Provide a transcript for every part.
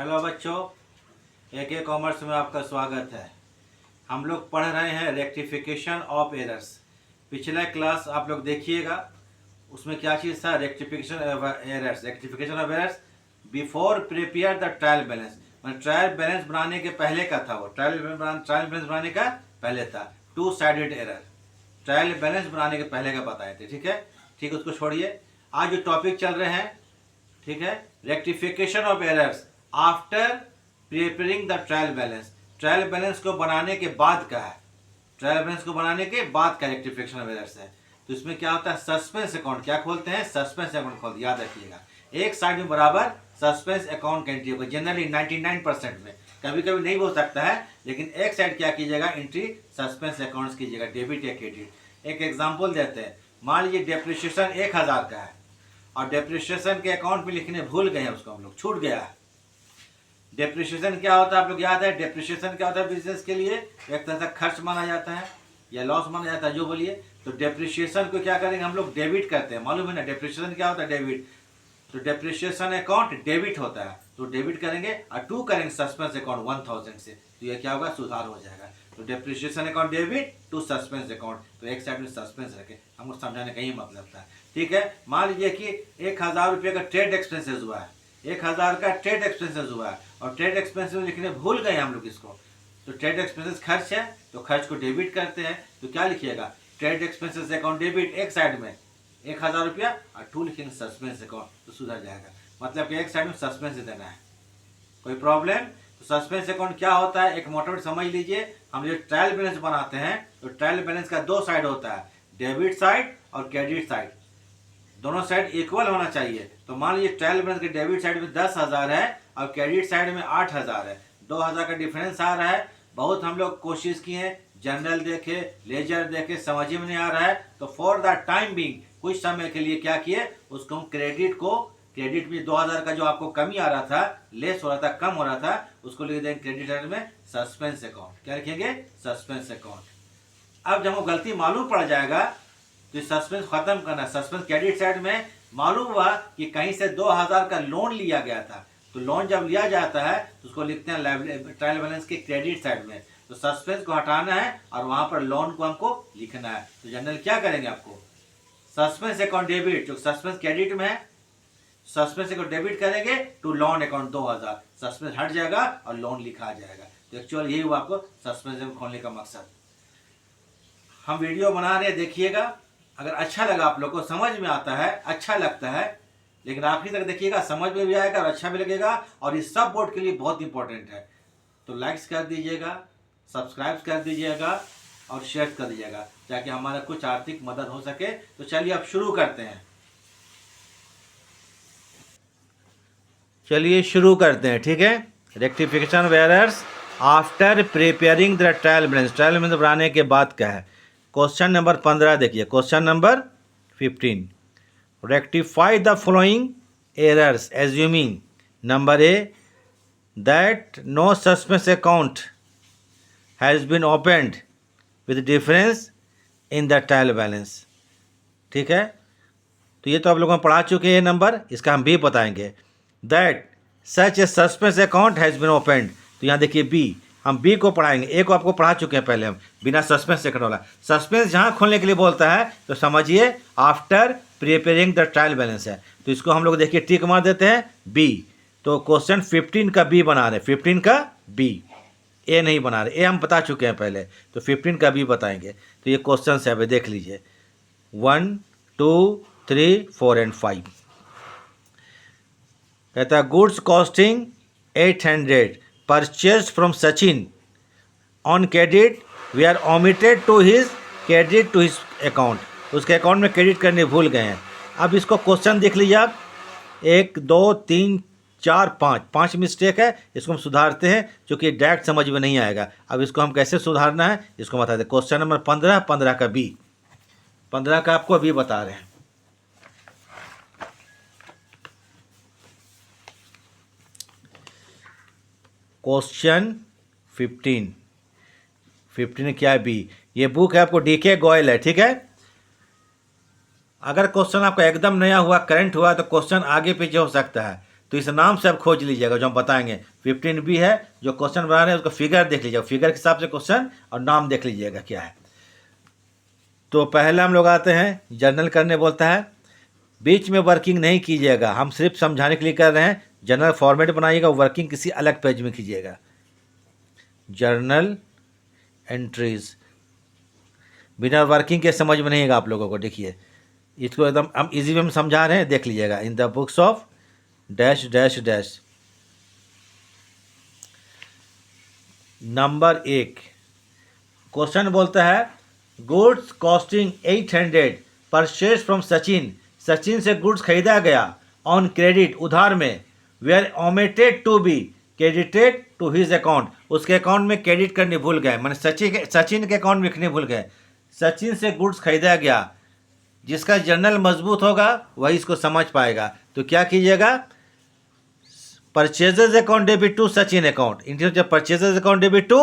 Hello बच्चों, AK commerce में आपका स्वागत है। हम लोग पढ़ रहे हैं रेक्टिफिकेशन ऑफ एरर्स। पिछला क्लास आप लोग देखिएगा, उसमें क्या चीज़ था? Rectification of errors before prepare the trial balance. मतलब ट्रायल बैलेंस बनाने के पहले का था वो। ट्रायल बैलेंस बनाने का पहले था two sided error. Trial balance बनाने के पहले का बताए थे। ठीक है, ठीक, उसको छोड़िए। आज जो टॉपिक चल रहे हैं, ठीक है, rectification of errors after preparing the trial balance. Trial balance को बनाने के बाद का है। ट्रायल बैलेंस को बनाने के बाद का रेक्टिफिकेशन ऑफ एरर्स है। तो इसमें क्या होता है? सस्पेंस अकाउंट क्या खोलते हैं? सस्पेंस अकाउंट खोलते, याद रखिएगा। एक साइड में बराबर सस्पेंस अकाउंट की एंट्री होगी। जनरली 99% में, कभी कभी नहीं हो सकता है, लेकिन एक साइड क्या कीजिएगा? एंट्री सस्पेंस अकाउंट्स कीजिएगा, डेबिट या क्रेडिट। एक एग्जांपल देते हैं। मान लीजिए डेप्रिसिएशन 1000 का है और डेप्रिसिएशन के अकाउंट में लिखने भूल गए हैं, उसको हम लोग छूट गया है। डेप्रिसिएशन क्या होता है आप लोग याद है? डेप्रिसिएशन क्या होता है बिजनेस के लिए? एक तरह से खर्च माना जाता है या लॉस माना जाता है, जो बोलिए। तो डेप्रिसिएशन को क्या करेंगे हम लोग? डेबिट करते हैं। मालूम है ना डेप्रिसिएशन क्या होता है? डेबिट। तो डेप्रिसिएशन अकाउंट डेबिट होता है, तो डेबिट करेंगे और टू करेंगे सस्पेंस अकाउंट 1000 से, तो ये क्या होगा? सुधार हो जाएगा। तो depreciation account debit to suspense account, तो एक साइड में सस्पेंस रखे, हमको समझाने का ही मतलब था। ठीक है, मान लीजिए कि 1000 रुपये का ट्रेड एक्सपेंसेस हुआ है। 1000 का ट्रेड एक्सपेंसेस हुआ है और ट्रेड एक्सपेंसेस में लिखने भूल गए हम लोग इसको। तो ट्रेड एक्सपेंसेस खर्च है, तो खर्च को डेबिट करते हैं। तो क्या लिखिएगा? ट्रेड एक्सपेंसेस अकाउंट डेबिट, एक साइड में 1000 रुपया और टू लिखेंगे सस्पेंस अकाउंट, तो सुधर जाएगा। मतलब कि एक साइड में सस्पेंस देना है। कोई प्रॉब्लम? तो सस्पेंस अकाउंट क्या होता है? एक मोटा समझ लीजिए। हम जो ट्रायल बैलेंस बनाते हैं, तो ट्रायल बैलेंस का दो साइड होता है, डेबिट साइड और क्रेडिट साइड। दोनों साइड इक्वल होना चाहिए। तो मान लीजिए ट्रायल बैलेंस के डेबिट साइड में 10,000 है और क्रेडिट साइड में 8,000 है। 2,000 का डिफरेंस आ रहा है। बहुत हम लोग कोशिश किए, जर्नल देखे, लेजर देखे, समझ में नहीं आ रहा है। तो फॉर द टाइम बीइंग, कुछ समय के लिए क्या किए? उसको हम क्रेडिट में 2000 का जो आपको कमी आ रहा था, लेस हो रहा था, कम हो रहा था, उसको लिख देंगे क्रेडिट साइड में सस्पेंस अकाउंट। क्या लिखेंगे? Suspense account. अब जब वो गलती मालूम पड़ जाएगा तो सस्पेंस खत्म करना। सस्पेंस क्रेडिट साइड में मालूम हुआ कि कहीं से 2000 का लोन लिया गया था, तो लोन जब लिया जाता है तो उसको लिखते हैं ट्रायल बैलेंस के क्रेडिट साइड में। तो सस्पेंस को हटाना है और वहां पर लोन को हमको लिखना है। तो जनरल क्या करेंगे? आपको सस्पेंस अकाउंट डेबिट, जो सस्पेंस क्रेडिट में है, सस्पेंस को डेबिट करेंगे टू लोन अकाउंट 2000, सस्पेंस हट जाएगा और लोन लिखा आ जाएगा। तो एक्चुअल यही हुआ आपको सस्पेंस खोलने का मकसद। हम वीडियो बना रहे हैं, देखिएगा। अगर अच्छा लगा, आप लोग को समझ में आता है, अच्छा लगता है, लेकिन आखिरी तक देखिएगा, समझ में भी आएगा और अच्छा भी लगेगा। और इस सब बोर्ड के लिए बहुत इंपॉर्टेंट है। तो लाइक्स कर दीजिएगा, सब्सक्राइब कर दीजिएगा और शेयर कर दीजिएगा, ताकि हमारा कुछ आर्थिक मदद हो सके। तो चलिए अब शुरू करते हैं। चलिए शुरू करते हैं, ठीक है। Rectification of errors after preparing the trial balance. Trial balance बनाने के बाद क्या है? क्वेश्चन नंबर 15 देखिए। Question number 15, rectify the following errors assuming number A that no suspense account has been opened with difference in the trial balance. ठीक है, तो ये तो आप लोगों ने पढ़ा चुके हैं नंबर, इसका हम भी बताएंगे। That such a suspense account has been opened, तो यहाँ देखिए बी, हम बी को पढ़ाएंगे। ए को आपको पढ़ा चुके हैं पहले हम, बिना सस्पेंस अकाउंट वाला। सस्पेंस जहाँ खोलने के लिए बोलता है तो समझिए after preparing the trial balance है। तो इसको हम लोग देखिए टिक मार देते हैं, बी। तो क्वेश्चन 15 का बी बना रहे हैं, 15 का बी, ए नहीं बना रहे। ए हम बता चुके हैं पहले, तो 15 का बी बताएंगे। तो ये क्वेश्चन है, अभी देख लीजिए 1 2 3 4 एंड 5। कहता है goods costing 800 purchase from Sachin on credit we are omitted to his credit to his account. उसके अकाउंट में क्रेडिट करने भूल गए हैं। अब इसको क्वेश्चन देख लीजिए आप, 1 2 3 4 5 मिस्टेक है। इसको हम सुधारते हैं, क्योंकि डायरेक्ट समझ में नहीं आएगा। अब इसको हम कैसे सुधारना है इसको बता दें। क्वेश्चन नंबर 15 का बी, 15 का आपको अभी बता रहे हैं। क्वेश्चन 15 क्या है? बी। ये बुक है आपको DK गोयल है, ठीक है। अगर क्वेश्चन आपका एकदम नया हुआ, करंट हुआ, तो क्वेश्चन आगे पीछे हो सकता है। तो इस नाम से आप खोज लीजिएगा जो हम बताएंगे। 15B है जो क्वेश्चन बना रहे हैं, उसका फिगर देख लीजिएगा, फिगर के हिसाब से क्वेश्चन और नाम देख लीजिएगा क्या है। तो पहले हम लोग आते हैं, जर्नल करने बोलता है, बीच में वर्किंग नहीं कीजिएगा, हम सिर्फ समझाने के लिए कर रहे हैं। जर्नल फॉर्मेट बनाइएगा, वर्किंग किसी अलग पेज में कीजिएगा। जर्नल एंट्रीज बिना वर्किंग के समझ में नहीं आएगा आप लोगों को। देखिए इसको एकदम हम इजी वे में समझा रहे हैं, देख लीजिएगा। In the books of dash dash dash. Number 1 question बोलता है goods costing 800 purchase from Sachin. Sachin से गुड्स खरीदा गया ऑन क्रेडिट, उधार में, where omitted to be credited to his account. उसके अकाउंट में क्रेडिट करने भूल गए, मैंने सचिन के अकाउंट में लिखने भूल गए। सचिन से गुड्स खरीदा गया, जिसका जर्नल मजबूत होगा वही इसको समझ पाएगा। तो क्या कीजिएगा, purchases account debit to Sachin account, interview purchases account debit to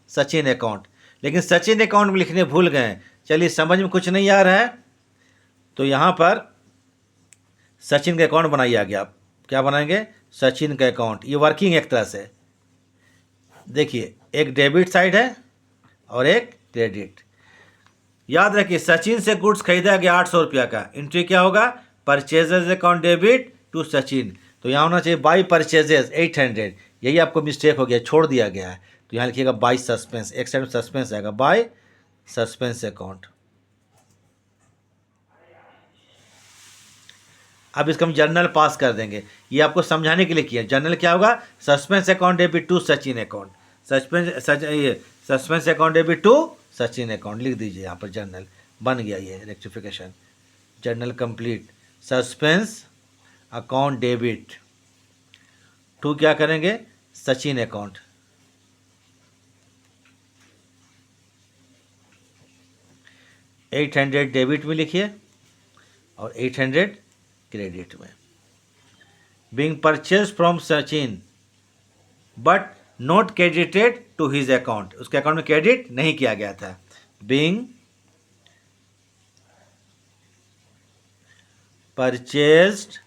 Sachin account. लेकिन सचिन अकाउंट में लिखने भूल गए, चलिए समझ में कुछ नहीं आ रहा है तो यहाँ पर सचिन का अकाउंट बनाइए आगे। आप क्या बनाएंगे, सचिन का अकाउंट। ये वर्किंग एक तरह से देखिए, एक डेबिट साइड है और एक क्रेडिट। याद रखिए सचिन से गुड्स खरीदा गया 800 रुपया का, एंट्री क्या होगा, purchases account debit to Sachin. तो यहाँ होना चाहिए बाई परचेजेज 800, यही आपको मिस्टेक हो गया, छोड़ दिया गया है। तो यहाँ लिखिएगा बाई सस्पेंस, एक साइड में सस्पेंस आएगा, बाई सस्पेंस अकाउंट। अब इसका हम जर्नल पास कर देंगे, ये आपको समझाने के लिए किया। जर्नल क्या होगा, suspense account debit to Sachin account, suspense account debit to Sachin account लिख दीजिए यहाँ पर। जर्नल बन गया, ये rectification, journal complete. Suspense account debit to क्या करेंगे, सचिन अकाउंट। $800 डेबिट में लिखिए और 800 क्रेडिट में। Being purchase from Sachin but not credited to his account, उसके अकाउंट में क्रेडिट नहीं किया गया था। Being purchased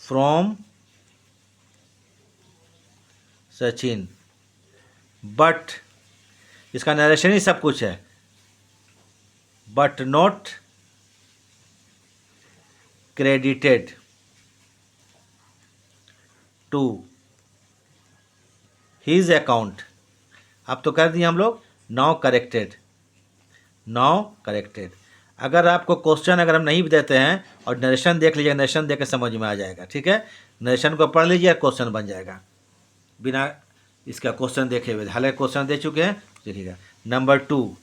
from Sachin but, इसका नरेशन ही सब कुछ है, but not credited to his account. अब तो कर दिए हम लोग, नाउ करेक्टेड, नाउ करेक्टेड। अगर आपको क्वेश्चन अगर हम नहीं भी देते हैं और नरेशन देख लीजिएगा, नरेशन देख के समझ में आ जाएगा, ठीक है। नरेशन को पढ़ लीजिए, क्वेश्चन बन जाएगा बिना इसका क्वेश्चन देखे हुए। हालांकि क्वेश्चन दे चुके हैं, देखिएगा। नंबर 2,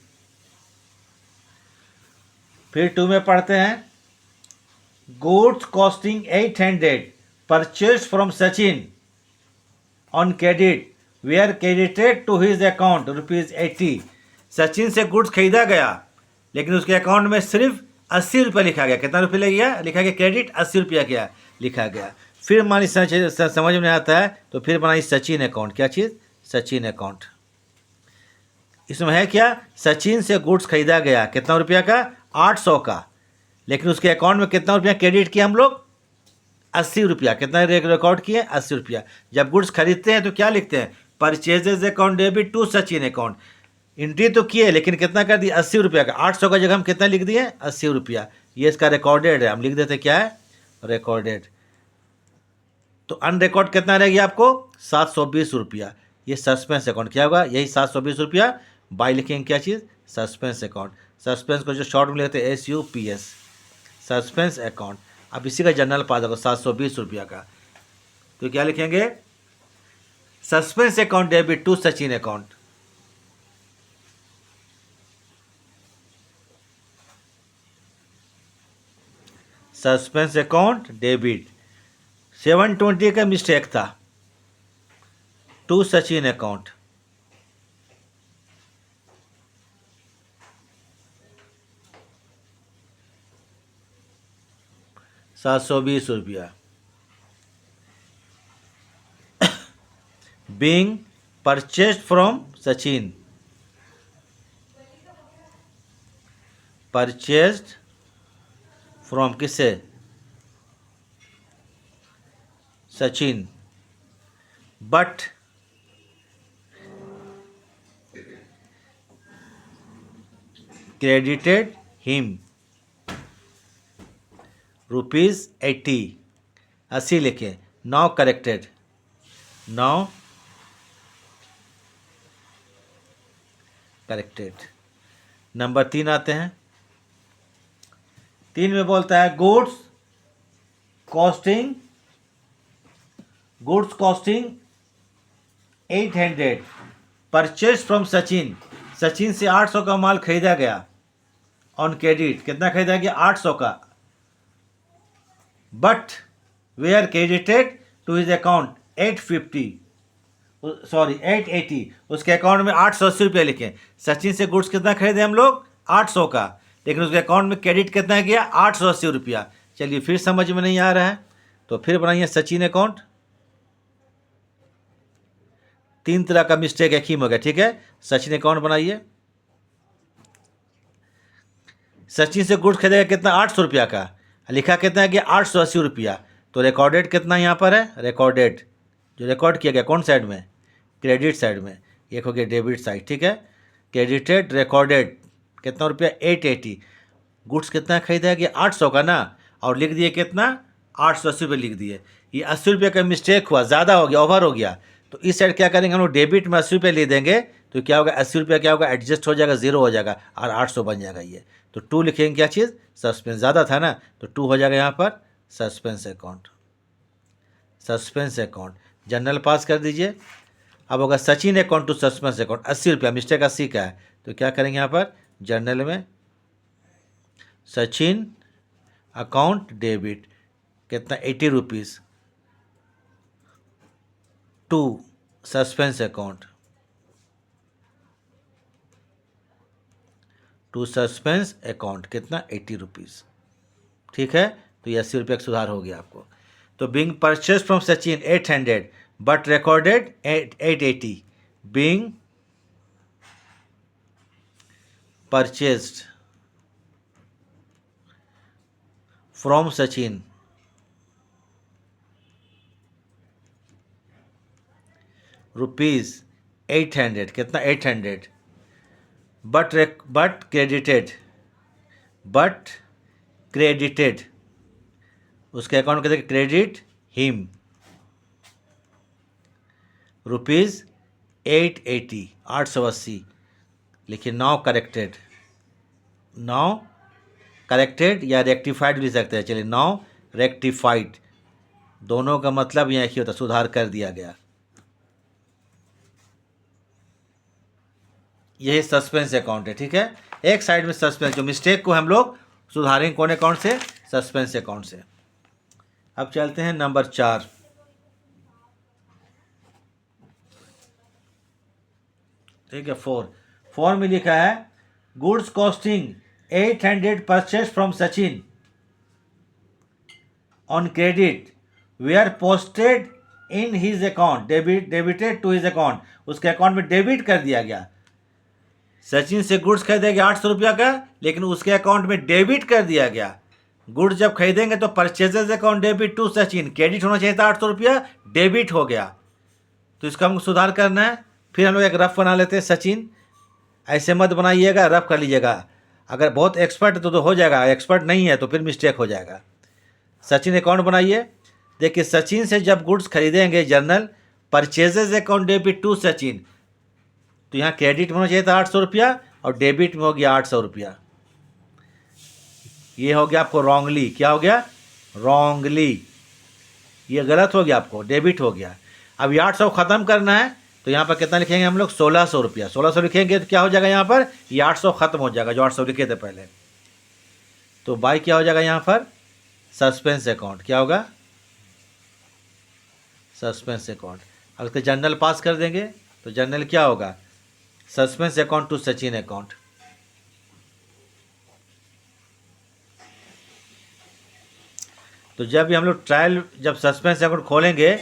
फिर 2 में पढ़ते हैं goods costing 800 purchase from Sachin on credit where credited to his account ₹80। Sachin से गुड्स खरीदा गया लेकिन उसके अकाउंट में सिर्फ 80 रुपये लिखा गया। कितना रुपये लिखा गया, क्रेडिट 80 रुपया क्या लिखा गया। फिर हमारी समझ में आता है तो फिर बनाई सचिन अकाउंट। क्या चीज़, सचिन अकाउंट। इसमें है क्या, सचिन से गुड्स खरीदा गया कितना रुपया का, 800 का, लेकिन उसके अकाउंट में कितना रुपया क्रेडिट किया हम लोग, 80 रुपया। कितना रिकॉर्ड किए, 80 रुपया। जब गुड्स खरीदते हैं तो क्या लिखते हैं, purchases account debit to Sachin account. Entry तो किए लेकिन कितना कर दिया, 80 रुपया का। 800 का जगह हम कितना लिख दिए, 80 रुपया। ये इसका रिकॉर्डेड है, हम लिख देते क्या है, रिकॉर्डेड। तो अनरिकॉर्ड कितना रहेगी आपको, 720 रुपया। ये सस्पेंस अकाउंट क्या होगा, यही 720 रुपया। बाई लिखेंगे क्या चीज़, सस्पेंस अकाउंट। सस्पेंस को जो शॉर्ट में लिखते हैं SUPS, सस्पेंस अकाउंट। अब इसी का जनरल पास होगा 720 रुपया का। तो क्या लिखेंगे, suspense account debit to Sachin account. Suspense account debit 720 का मिस्टेक था, to Sachin account. ₹720 being purchased from Sachin, purchased from किससे, सचिन बट credited him ₹80 80 लिखें. Now corrected. Now corrected. Number 3 आते हैं. 3 में बोलता है goods costing 800 purchase from Sachin. Sachin से 800 का माल खरीदा गया ऑन क्रेडिट. कितना खरीदा गया? 800 का. But were credited to his account 880. उसके अकाउंट में 880 रुपये लिखे. सचिन से गुड्स कितना खरीदे हम लोग? 800 का. लेकिन उसके अकाउंट में क्रेडिट कितना गया? 880 रुपया. चलिए फिर समझ में नहीं आ रहा है तो फिर बनाइए सचिन अकाउंट. 3 तरह का मिस्टेक एक ही में हो गया. ठीक है, सचिन अकाउंट बनाइए. सचिन से गुड्स खरीदेगा कितना? 800 रुपया का. लिखा कितना है कि 880 रुपया. तो रिकॉर्डेड कितना यहाँ पर है? रिकॉर्डेड जो रिकॉर्ड किया गया कौन साइड में? क्रेडिट साइड में. एक हो गया डेबिट साइड. ठीक है, क्रेडिटेड रिकॉर्डेड कितना रुपया? 880. गुड्स कितना खरीदा गया? 800 का ना, और लिख दिए कितना? 880 रुपये लिख दिए. ये 80 रुपये का मिस्टेक हुआ, ज़्यादा हो गया, ओवर हो गया. तो इस साइड क्या करेंगे हम लोग? डेबिट में 80 रुपये ले देंगे. तो क्या होगा? 80 रुपया क्या होगा? एडजस्ट हो जाएगा, 0 हो जाएगा और 800 बन जाएगा ये. तो 2 लिखेंगे. क्या चीज़? सस्पेंस. ज़्यादा था ना तो 2 हो जाएगा यहाँ पर. Suspense account. Suspense account journal पास कर दीजिए. अब होगा Sachin account to suspense account. 80 रुपया मिस्टेक 80 का है. तो क्या करेंगे यहाँ पर? जनरल में सचिन अकाउंट डेबिट कितना? 80 rupees to suspense account. To suspense account कितना? 80 रुपीज़. ठीक है, तो ये 80 रुपये का सुधार हो गया आपको. तो being purchase from Sachin 800 but recorded 880. Being purchased from Sachin ₹800 कितना? 800 बट क्रेडिटेड उसके अकाउंट के क्रेडिट हिम ₹880 880 लिखिए. नाउ करेक्टेड या रेक्टिफाइड भी लिख सकते हैं. चलिए नाउ रेक्टिफाइड. दोनों का मतलब यहाँ एक ही होता है, सुधार कर दिया गया. यही सस्पेंस अकाउंट है. ठीक है, एक साइड में सस्पेंस, जो मिस्टेक को हम लोग सुधारेंगे कौन अकाउंट से? सस्पेंस अकाउंट से. अब चलते हैं नंबर 4. ठीक है, 4 में लिखा है goods costing 800 purchase from Sachin on credit were posted in his account debited to his account. उसके अकाउंट में डेबिट कर दिया गया. सचिन से गुड्स खरीदेंगे 800 रुपया का, लेकिन उसके अकाउंट में डेबिट कर दिया गया. गुड्स जब खरीदेंगे तो purchases account debit to Sachin. Credit होना चाहिए था 800 रुपया, डेबिट हो गया. तो इसका हमको सुधार करना है. फिर हम लोग एक रफ बना लेते हैं. सचिन ऐसे मत बनाइएगा, रफ कर लीजिएगा. अगर बहुत एक्सपर्ट तो हो जाएगा, एक्सपर्ट नहीं है तो फिर मिस्टेक हो जाएगा. सचिन अकाउंट बनाइए. देखिए सचिन से जब गुड्स खरीदेंगे journal purchases account debit to Sachin, तो यहाँ क्रेडिट में होना चाहिए था 800 रुपया और डेबिट में हो गया 800 रुपया. ये हो गया आपको रॉन्गली. क्या हो गया? रॉन्गली. ये गलत हो गया, आपको डेबिट हो गया. अब ये 800 ख़त्म करना है तो यहाँ पर कितना लिखेंगे हम लोग? 1600 रुपया. 1600 लिखेंगे तो क्या हो जाएगा यहाँ पर? ये 800 ख़त्म हो जाएगा जो 800 लिखे थे पहले. तो बाई क्या हो जाएगा यहाँ पर? Suspense account. क्या होगा? Suspense account. अगर जनरल पास कर देंगे तो जनरल क्या होगा? Suspense account to Sachin account. तो जब भी हम लोग जब सस्पेंस अकाउंट खोलेंगे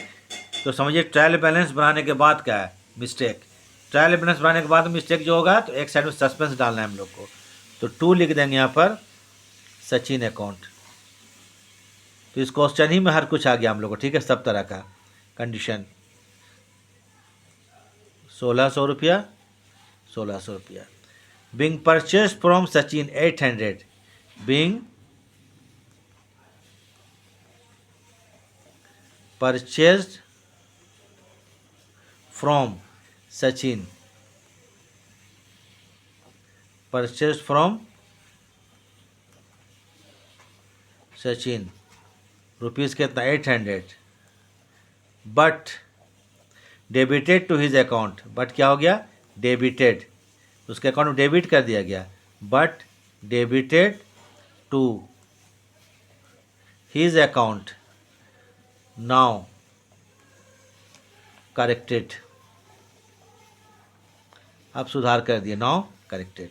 तो समझिए ट्रायल बैलेंस बनाने के बाद क्या है? मिस्टेक. ट्रायल बैलेंस बनाने के बाद मिस्टेक जो होगा तो एक साइड में सस्पेंस डालना है हम लोग को. तो 2 लिख देंगे यहाँ पर सचिन अकाउंट. तो इस क्वेश्चन ही में हर कुछ आ गया हम लोग को, ठीक है, सब तरह का कंडीशन। 1600 रुपया, 1600 रुपया। Being purchase from Sachin 800, being purchase from Sachin, purchase from Sachin rupees कितना 800, but debited to his account, but क्या हो गया, डेबिटेड, उसके अकाउंट में डेबिट कर दिया गया, but debited to his account, now corrected, अब सुधार कर दिया, नाउ करेक्टेड।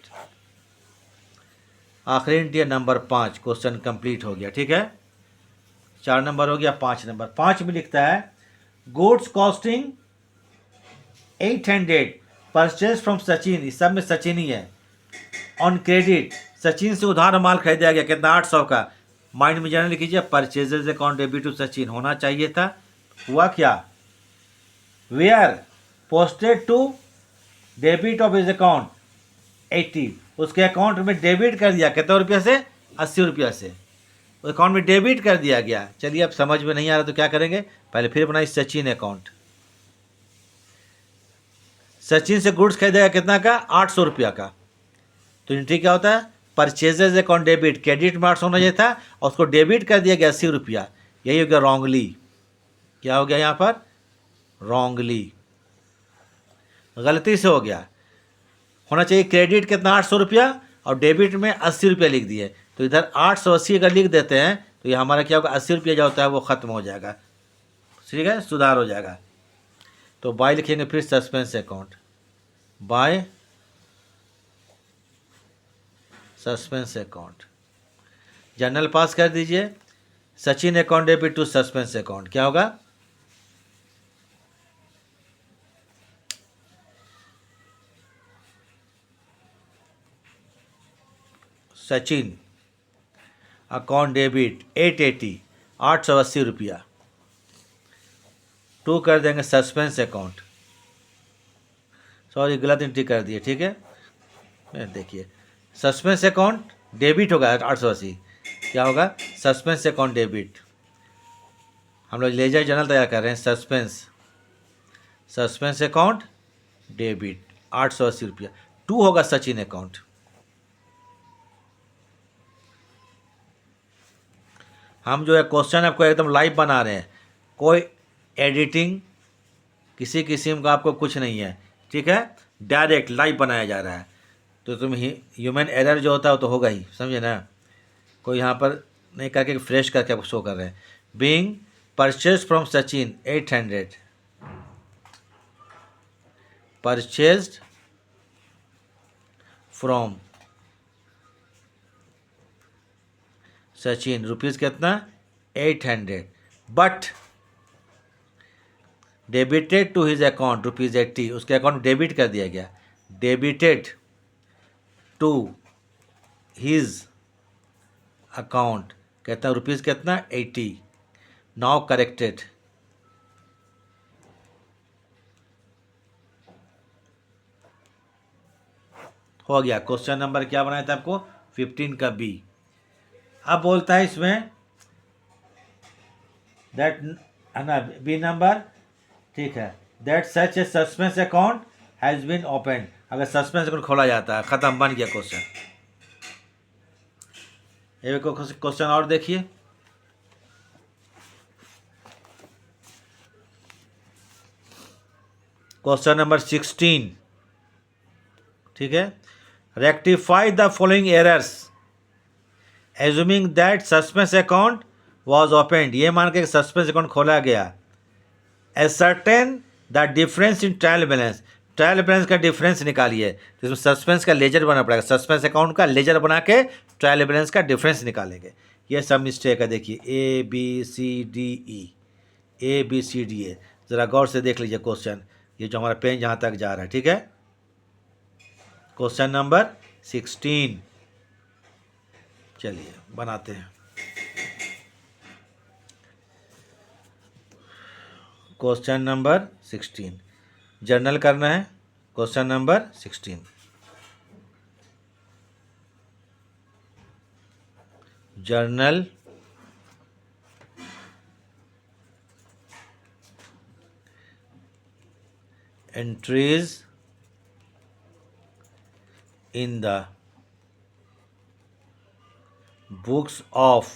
आखिरी इंटिया नंबर 5, क्वेश्चन कंप्लीट हो गया, ठीक है। 4 नंबर हो गया, 5 नंबर। 5 में लिखता है goods costing 800 purchase from Sachin, इस सब में सचिन ही है, ऑन क्रेडिट, सचिन से उधार माल खरीदा गया, कितना 800 का। माइंड में जनरल कीजिए, purchases account debit to Sachin होना चाहिए था, हुआ क्या, were posted to debit of his account 80, उसके अकाउंट में डेबिट कर दिया, कितना रुपया से, 80 रुपया से अकाउंट में डेबिट कर दिया गया। चलिए अब समझ में नहीं आ रहा तो क्या करेंगे, पहले फिर बनाइए सचिन अकाउंट। सचिन से गुड्स खरीदेगा कितना का, 800 रुपया का, तो एंट्री क्या होता है, purchases account debit, credit marks होना चाहिए था और उसको डेबिट कर दिया गया 80 रुपया, यही हो गया रॉन्गली। क्या हो गया यहाँ पर, रॉन्गली, गलती से हो गया, होना चाहिए क्रेडिट कितना 800 रुपया और डेबिट में 80 रुपया लिख दिए, तो इधर 880 अगर लिख देते हैं तो ये हमारा क्या होगा, 80 रुपया जो होता है वो ख़त्म हो जाएगा, ठीक है, सुधार हो जाएगा। तो बाय लिखेंगे फिर suspense account, by suspense account, journal pass कर दीजिए, Sachin account debit to suspense account, क्या होगा, सचिन अकाउंट डेबिट 880, 880 रुपया, टू कर देंगे सस्पेंस अकाउंट, सॉरी गलत एंट्री कर दिए, ठीक है, देखिए सस्पेंस अकाउंट डेबिट होगा 880, क्या होगा, सस्पेंस अकाउंट डेबिट, हम लोग लेजर जर्नल तैयार कर रहे हैं, सस्पेंस अकाउंट डेबिट 880 रुपया, टू होगा सचिन अकाउंट। हम जो है क्वेश्चन आपको एकदम लाइव बना रहे हैं, कोई एडिटिंग किसी किस्म का आपको कुछ नहीं है, ठीक है, डायरेक्ट लाइव बनाया जा रहा है, तो तुम ह्यूमन एरर जो होता है वो तो होगा ही, समझे ना, कोई यहाँ पर नहीं करके फ्रेश करके आपको शो कर रहे हैं। Being purchase from Sachin 800, purchased from Sachin rupees कितना 800, but debited to his account rupees 80, उसके अकाउंट में डेबिट कर दिया गया, डेबिटेड टू हिज अकाउंट कहता रुपीज़ कितना 80, नाउ करेक्टेड, हो गया। क्वेश्चन नंबर क्या बनाया था आपको, 15 का बी। अब बोलता है इसमें दैट, है ना, बी नंबर, ठीक है, that such a suspense account has been open, अगर सस्पेंस अकाउंट खोला जाता है, ख़त्म, बन गया क्वेश्चन। एक क्वेश्चन और देखिए, क्वेश्चन नंबर 16, ठीक है, rectify the following errors assuming that suspense account was opened, ये मान के सस्पेंस अकाउंट खोला गया, ascertain the difference in trial balance, trial balance का डिफरेंस निकालिए, तो इसमें सस्पेंस का लेजर बना पड़ेगा, सस्पेंस अकाउंट का लेजर बना के ट्रायल बैलेंस का डिफरेंस निकालेंगे। ये सब मिस्टेक है, देखिए A B C D E, A B C D A, ज़रा गौर से देख लीजिए क्वेश्चन, ये जो हमारा पेन जहाँ तक जा रहा है, ठीक है। क्वेश्चन नंबर 16, चलिए बनाते हैं। क्वेश्चन नंबर 16 जर्नल करना है। Question number 16 journal entries in the books of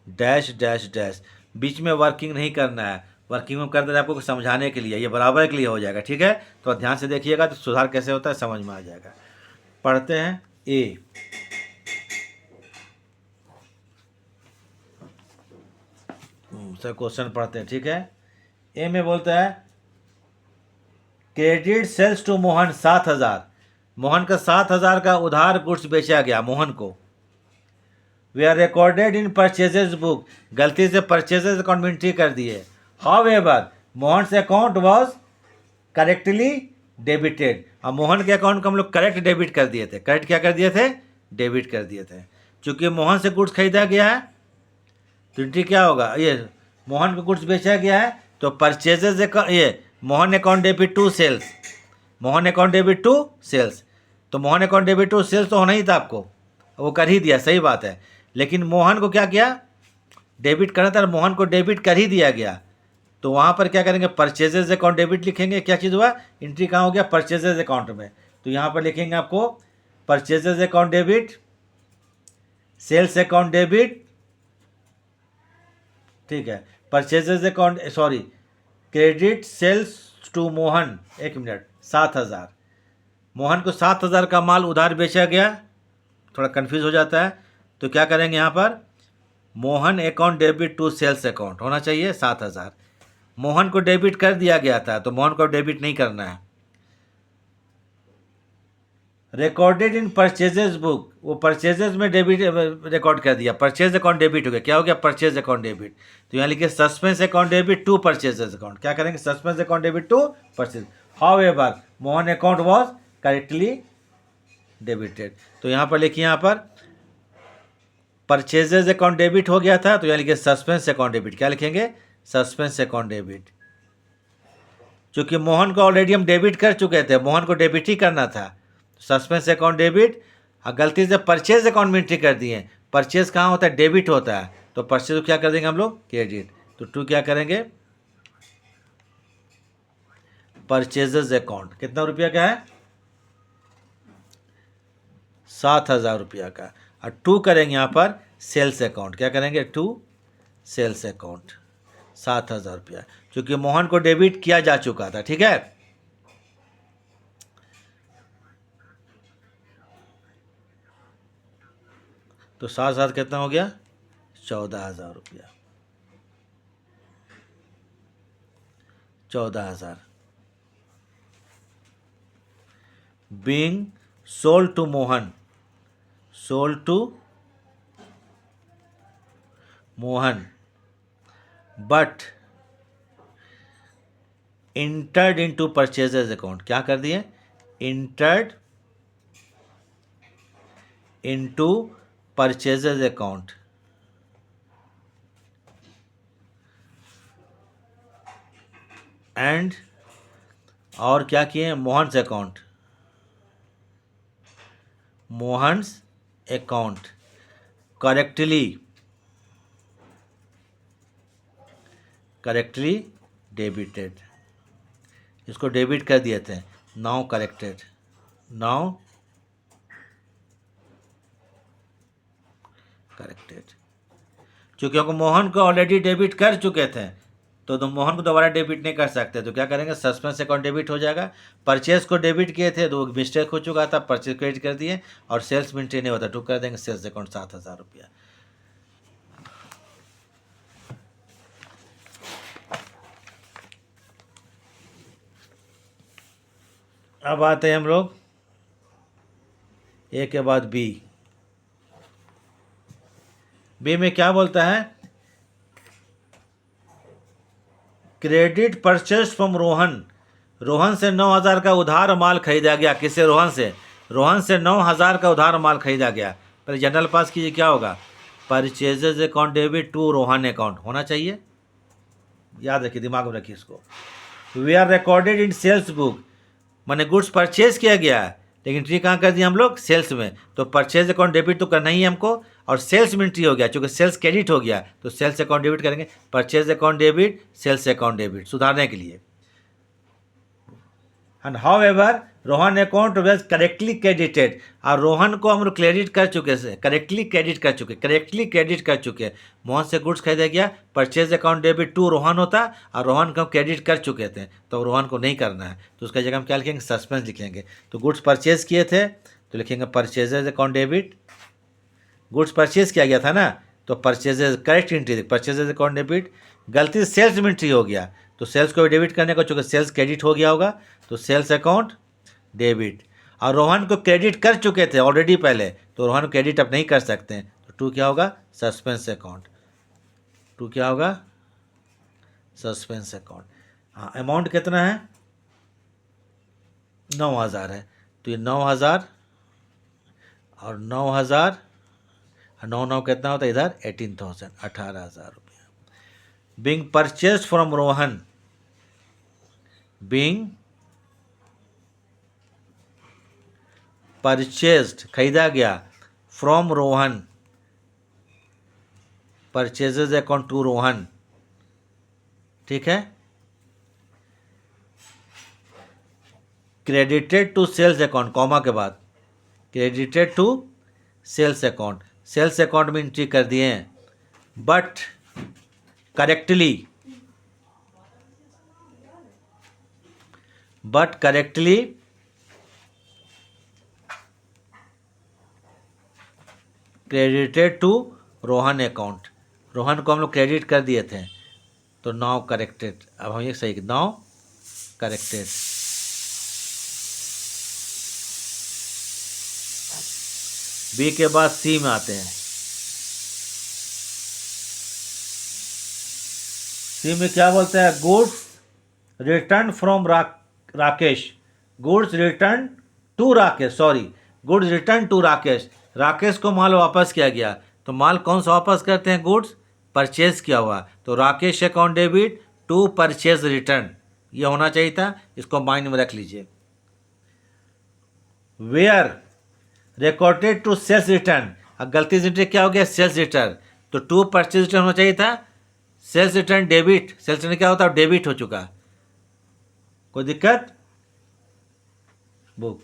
dash dash dash. बीच में वर्किंग नहीं करना है, वर्किंग में करते हैं आपको समझाने के लिए, ये बराबर के लिए हो जाएगा। ठीक है, तो ध्यान से देखिएगा तो सुधार कैसे होता है समझ में आ जाएगा। पढ़ते हैं ए। सर क्वेश्चन पढ़ते हैं। ठीक है, ए में बोलता है credit sales to Mohan 7,000। Mohan का 7,000 का उधार गुड्स बेचा गया मोहन को। Were recorded in purchases book. गलती से परचेजेज अकाउंट में एंट्री कर दिए। However Mohan account was correctly debited. अब मोहन के अकाउंट को हम लोग करेक्ट डेबिट कर दिए थे। करेक्ट क्या कर दिए थे? डेबिट कर दिए थे। चूंकि मोहन से गुड्स खरीदा गया है तो एंट्री क्या होगा? ये मोहन को गुड्स बेचा गया है तो परचेजेज ये Mohan account debit to sales. Mohan account debit to sales, तो Mohan account debit to sales तो होना ही था आपको, वो कर ही दिया, सही बात है। लेकिन मोहन को क्या किया? डेबिट करना था, मोहन को डेबिट कर ही दिया गया। तो वहाँ पर क्या करेंगे? परचेजेज अकाउंट डेबिट लिखेंगे। क्या चीज़ हुआ? एंट्री कहाँ हो गया? परचेजेज अकाउंट में। तो यहाँ पर लिखेंगे आपको purchases account debit, sales account debit. ठीक है, purchases account sorry credit sales to Mohan, 1 minute, 7,000। Mohan को 7,000 का माल उधार बेचा गया। थोड़ा कंफ्यूज हो जाता है तो क्या करेंगे? यहाँ पर Mohan account debit to sales account होना चाहिए 7,000। मोहन को डेबिट कर दिया गया था तो मोहन को डेबिट नहीं करना है। रिकॉर्डेड इन परचेजेज बुक, वो परचेजेज में डेबिट रिकॉर्ड कर दिया, परचेज अकाउंट डेबिट हो गया। क्या हो गया? Purchase account debit. तो यहाँ लिखिए suspense account debit to purchases account. क्या करेंगे? Suspense account debit to purchase. However Mohan account was correctly debited. तो यहाँ पर लिखिए, यहाँ पर परचेजेज अकाउंट डेबिट हो गया था तो यहाँ लिखिए सस्पेंस अकाउंट डेबिट। क्या लिखेंगे? Suspense account debit. चूंकि मोहन को ऑलरेडी हम डेबिट कर चुके थे, मोहन को डेबिट ही करना था, सस्पेंस अकाउंट डेबिट। गलती से परचेज अकाउंट में एंट्री कर दिए। परचेज कहाँ होता है? डेबिट होता है, तो परचेज को क्या कर देंगे हम लोग? क्रेडिट। तो टू क्या करेंगे? परचेजेज अकाउंट कितना रुपया का है? 7,000 रुपया का। और टू करेंगे यहाँ पर सेल्स अकाउंट। क्या करेंगे? टू सेल्स अकाउंट 7,000 रुपया, क्योंकि मोहन को डेबिट किया जा चुका था। ठीक है, तो 7,000 कितना हो गया? 14,000 रुपया। 14,000 being sold to Mohan, sold to Mohan but entered into purchases account. क्या कर दिए? Entered into purchases account and और क्या किए? Mohan's account, Mohan's account correctly debited. इसको डेबिट कर दिए थे, नाउ करेक्टेड, नाउ करेक्टेड। चूँकि हमको मोहन को ऑलरेडी डेबिट कर चुके थे तो मोहन को दोबारा डेबिट नहीं कर सकते, तो क्या करेंगे? सस्पेंस अकाउंट डेबिट हो जाएगा। परचेज को डेबिट किए थे तो मिस्टेक हो चुका था, परचेज क्रेडिट कर दिए। और सेल्स में एंट्री नहीं होता, टू कर देंगे सेल्स अकाउंट 7,000 रुपया। अब आते हैं हम लोग ए के बाद बी। बी में क्या बोलता है? Credit purchase from Rohan, Rohan से 9,000 का उधार माल खरीदा गया। किससे? रोहन से। रोहन से 9,000 का उधार माल खरीदा गया। पहले जनरल पास कीजिए, क्या होगा? Purchases account debit to Rohan account होना चाहिए। याद रखिए, दिमाग में रखिए इसको। We are recorded in sales book, माने गुड्स परचेज किया गया है, लेकिन एंट्री कहाँ कर दिया हम लोग? सेल्स में। तो परचेज अकाउंट डेबिट तो करना ही है हमको, और सेल्स में एंट्री हो गया, चूंकि सेल्स क्रेडिट हो गया तो सेल्स अकाउंट डेबिट करेंगे। Purchase account debit, sales account debit, सुधारने के लिए। And however Rohan account was correctly credited, और रोहन को हम लोग क्रेडिट कर चुके से, करेक्टली क्रेडिट कर चुके। मोहन से गुड्स खरीदा गया, purchase account debit to Rohan होता, और रोहन को हम क्रेडिट कर चुके थे, तो रोहन को नहीं करना है, तो उसका जगह हम क्या लिखेंगे? सस्पेंस लिखेंगे। तो गुड्स परचेज किए थे तो लिखेंगे purchases account debit. Goods purchase किया गया था ना, तो purchases correct entry, purchases account debit. गलती से सेल्स में एंट्री हो गया, तो सेल्स को भी डेबिट करने को, चूँकि सेल्स क्रेडिट हो गया होगा, तो सेल्स अकाउंट डेबिट। और रोहन को क्रेडिट कर चुके थे ऑलरेडी पहले, तो रोहन क्रेडिट अब नहीं कर सकते हैं, तो टू क्या होगा? Suspense account. टू क्या होगा? Suspense account. हाँ, अमाउंट कितना है? 9,000 है, तो ये 9,000 और 9,000 और 9 कितना होता है इधर? 18,000, 18,000 रुपया। Being purchase from Rohan, being purchased खरीदा गया, from Rohan, purchases account to Rohan, ठीक है। Credited to sales account, comma के बाद, credited to sales account, sales account में एंट्री कर दिए हैं, but correctly credited to Rohan account, Rohan को हम लोग क्रेडिट कर दिए थे, तो नाउ करेक्टेड। अब हम ये सही, नाउ करेक्टेड। बी के बाद सी में आते हैं। सी में क्या बोलते हैं? Goods return from Rakesh, goods return to Rakesh, sorry, goods return to Rakesh, Rakesh को माल वापस किया गया। तो माल कौन सा वापस करते हैं? गुड्स परचेज किया हुआ, तो Rakesh account debit to purchase return, ये होना चाहिए था, इसको माइंड में रख लीजिए। Were recorded to sales return, अब गलती से क्या हो गया? सेल्स रिटर्न, तो टू परचेज रिटर्न होना चाहिए था, sales return debit, sales return क्या होता है? डेबिट हो चुका। कोई दिक्कत? Book.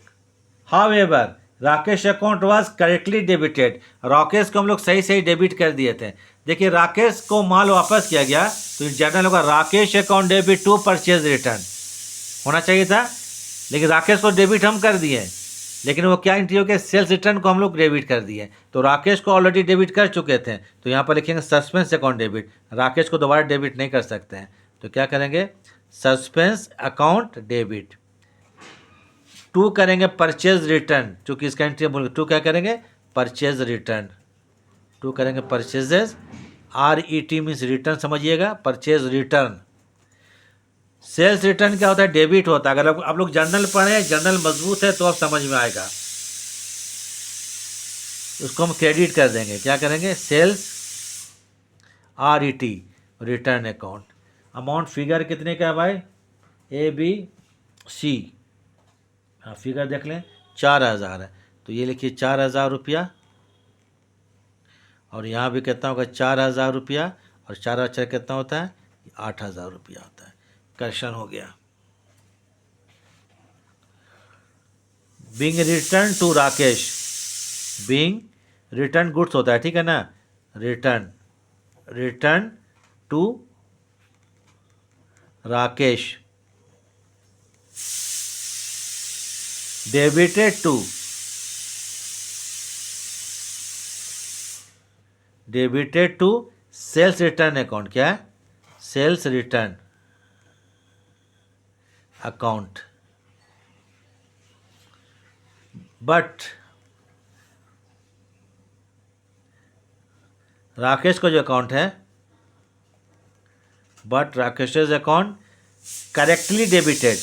However Rakesh account was correctly debited, Rakesh को हम लोग सही सही डेबिट कर दिए थे। देखिए, राकेश को माल वापस किया गया, तो जनरल होगा Rakesh account debit to purchase return होना चाहिए था, लेकिन राकेश को डेबिट हम कर दिए, लेकिन वो क्या एंट्री हो गया? सेल्स रिटर्न को हम लोग डेबिट कर दिए, तो राकेश को ऑलरेडी डेबिट कर चुके थे, तो यहाँ पर लिखेंगे सस्पेंस अकाउंट डेबिट, राकेश को दोबारा डेबिट नहीं कर सकते हैं, तो क्या करेंगे? Suspense account debit. टू करेंगे परचेज रिटर्न, चूंकि इसका एंट्री बोल, टू क्या करेंगे? परचेज रिटर्न, टू करेंगे परचेजेज, RET मीन्स रिटर्न, समझिएगा, परचेज रिटर्न। सेल्स रिटर्न क्या होता है? डेबिट होता है। अगर आप लोग जर्नल पढ़े, जर्नल मजबूत है, तो अब समझ में आएगा। उसको हम क्रेडिट कर देंगे, क्या करेंगे? Sales RET, return account. Amount figure कितने का है भाई? ABC, हाँ फिगर देख लें, 4,000 है, तो ये लिखिए 4,000 रुपया, और यहाँ भी कितना होगा? 4,000 रुपया, और 4,000 कितना होता है? 8,000 रुपया होता है। करेक्शन हो गया। Being return to Rakesh, being return goods होता है, ठीक है ना? Return to Rakesh, debited to sales return account, क्या है? Sales return account, but Rakesh का जो अकाउंट है, but Rakesh account correctly debited,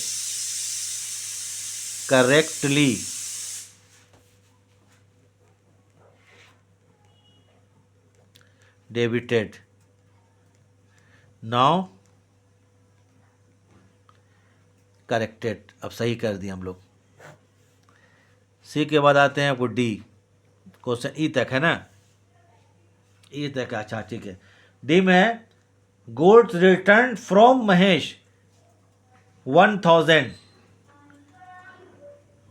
correctly debited. Now corrected, अब सही कर दिए हम लोग। सी के बाद आते हैं आपको डी, क्वेश्चन ई तक है ना, ई तक। अच्छा ठीक है। डी में है goods return from Mahesh 1000,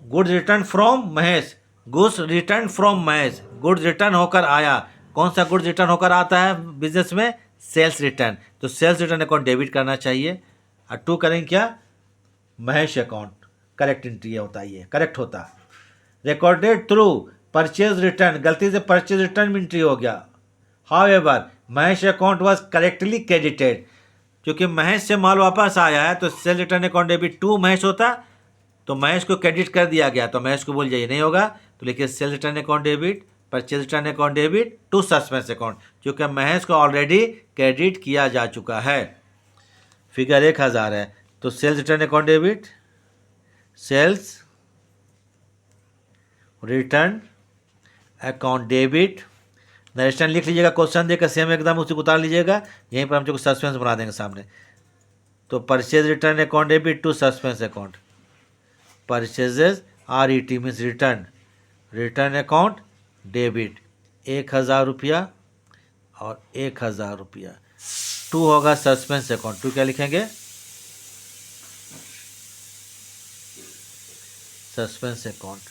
goods return from Mahesh, goods return from Mahesh, goods return होकर आया। कौन सा गुड्स रिटर्न होकर आता है बिजनेस में? Sales return. तो सेल्स रिटर्न अकाउंट डेबिट करना चाहिए, और टू करेंगे क्या? महेश अकाउंट। करेक्ट एंट्री होता है, ये करेक्ट होता है। रिकॉर्डेड थ्रू परचेज रिटर्न, गलती से परचेज रिटर्न में एंट्री हो गया। However Mahesh account was correctly credited, क्योंकि महेश से माल वापस आया है तो sale return account debit to Mahesh होता, तो महेश को क्रेडिट कर दिया गया, तो महेश को बोल जाइए नहीं होगा, तो लिखिए sale return account debit, purchase return account debit to suspense account, क्योंकि महेश को ऑलरेडी क्रेडिट किया जा चुका है। फिगर 1000 है, तो sales return account debit, sales return account debit. Narration लिख लीजिएगा, क्वेश्चन देकर सेम एकदम उसी को उतार लीजिएगा, यहीं पर हम जो सस्पेंस बना देंगे सामने। तो purchase return account debit to suspense account, purchases RET means return, return account debit 1000 रुपया और 1000 रुपया। टू होगा सस्पेंस अकाउंट, टू क्या लिखेंगे? सस्पेंस अकाउंट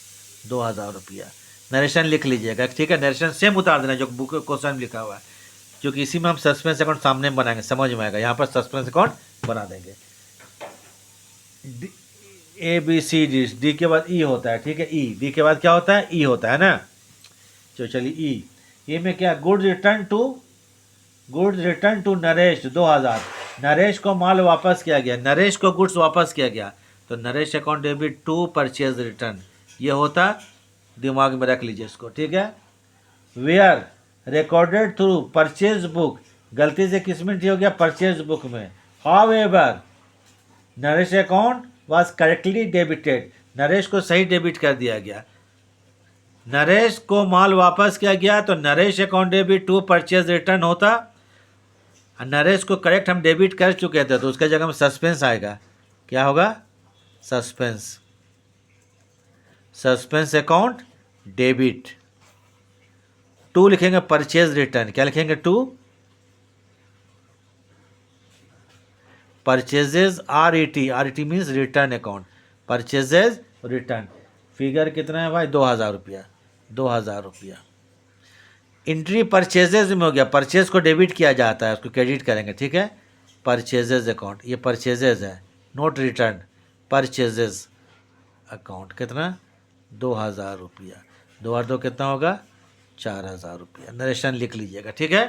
2000 रुपया। नरेशन लिख लीजिएगा, ठीक है, नरेशन सेम उतार देना जो बुक क्वेश्चन में लिखा हुआ है, क्योंकि इसी में हम सस्पेंस अकाउंट सामने में बनाएंगे, समझ में आएगा। यहाँ पर सस्पेंस अकाउंट बना देंगे। ABCD, डी के बाद ई होता है, ठीक है, ई। डी के बाद क्या होता है? ई होता है ना। तो चलिए ई में क्या? Goods return to Naresh 2000, Naresh को माल वापस किया गया, नरेश को गुड्स वापस किया गया, तो Naresh account debit to purchase return, ये होता, दिमाग में रख लीजिए इसको, ठीक है। Were recorded through purchase book, गलती से किस में हो गया? परचेज बुक में। However Naresh account was correctly debited, Naresh को सही डेबिट कर दिया गया, नरेश को माल वापस किया गया, तो Naresh account debit to purchase return होता। नरेश को करेक्ट हम डेबिट कर चुके थे, तो उसके जगह में सस्पेंस आएगा। क्या होगा? Suspense, suspense account debit. To लिखेंगे परचेज रिटर्न, क्या लिखेंगे? To purchases RET means return account, purchases return. Figure कितना है भाई? 2000 रुपया, 2000 रुपया। एंट्री परचेजेज में हो गया, परचेज को डेबिट किया जाता है, उसको क्रेडिट करेंगे, ठीक है। परचेजेज अकाउंट, ये परचेजेज है, नोट रिटर्न, परचेजेज अकाउंट कितना? 2000 रुपया। 2 और 2 कितना होगा? 4000 रुपया। नरेशन लिख लीजिएगा, ठीक है।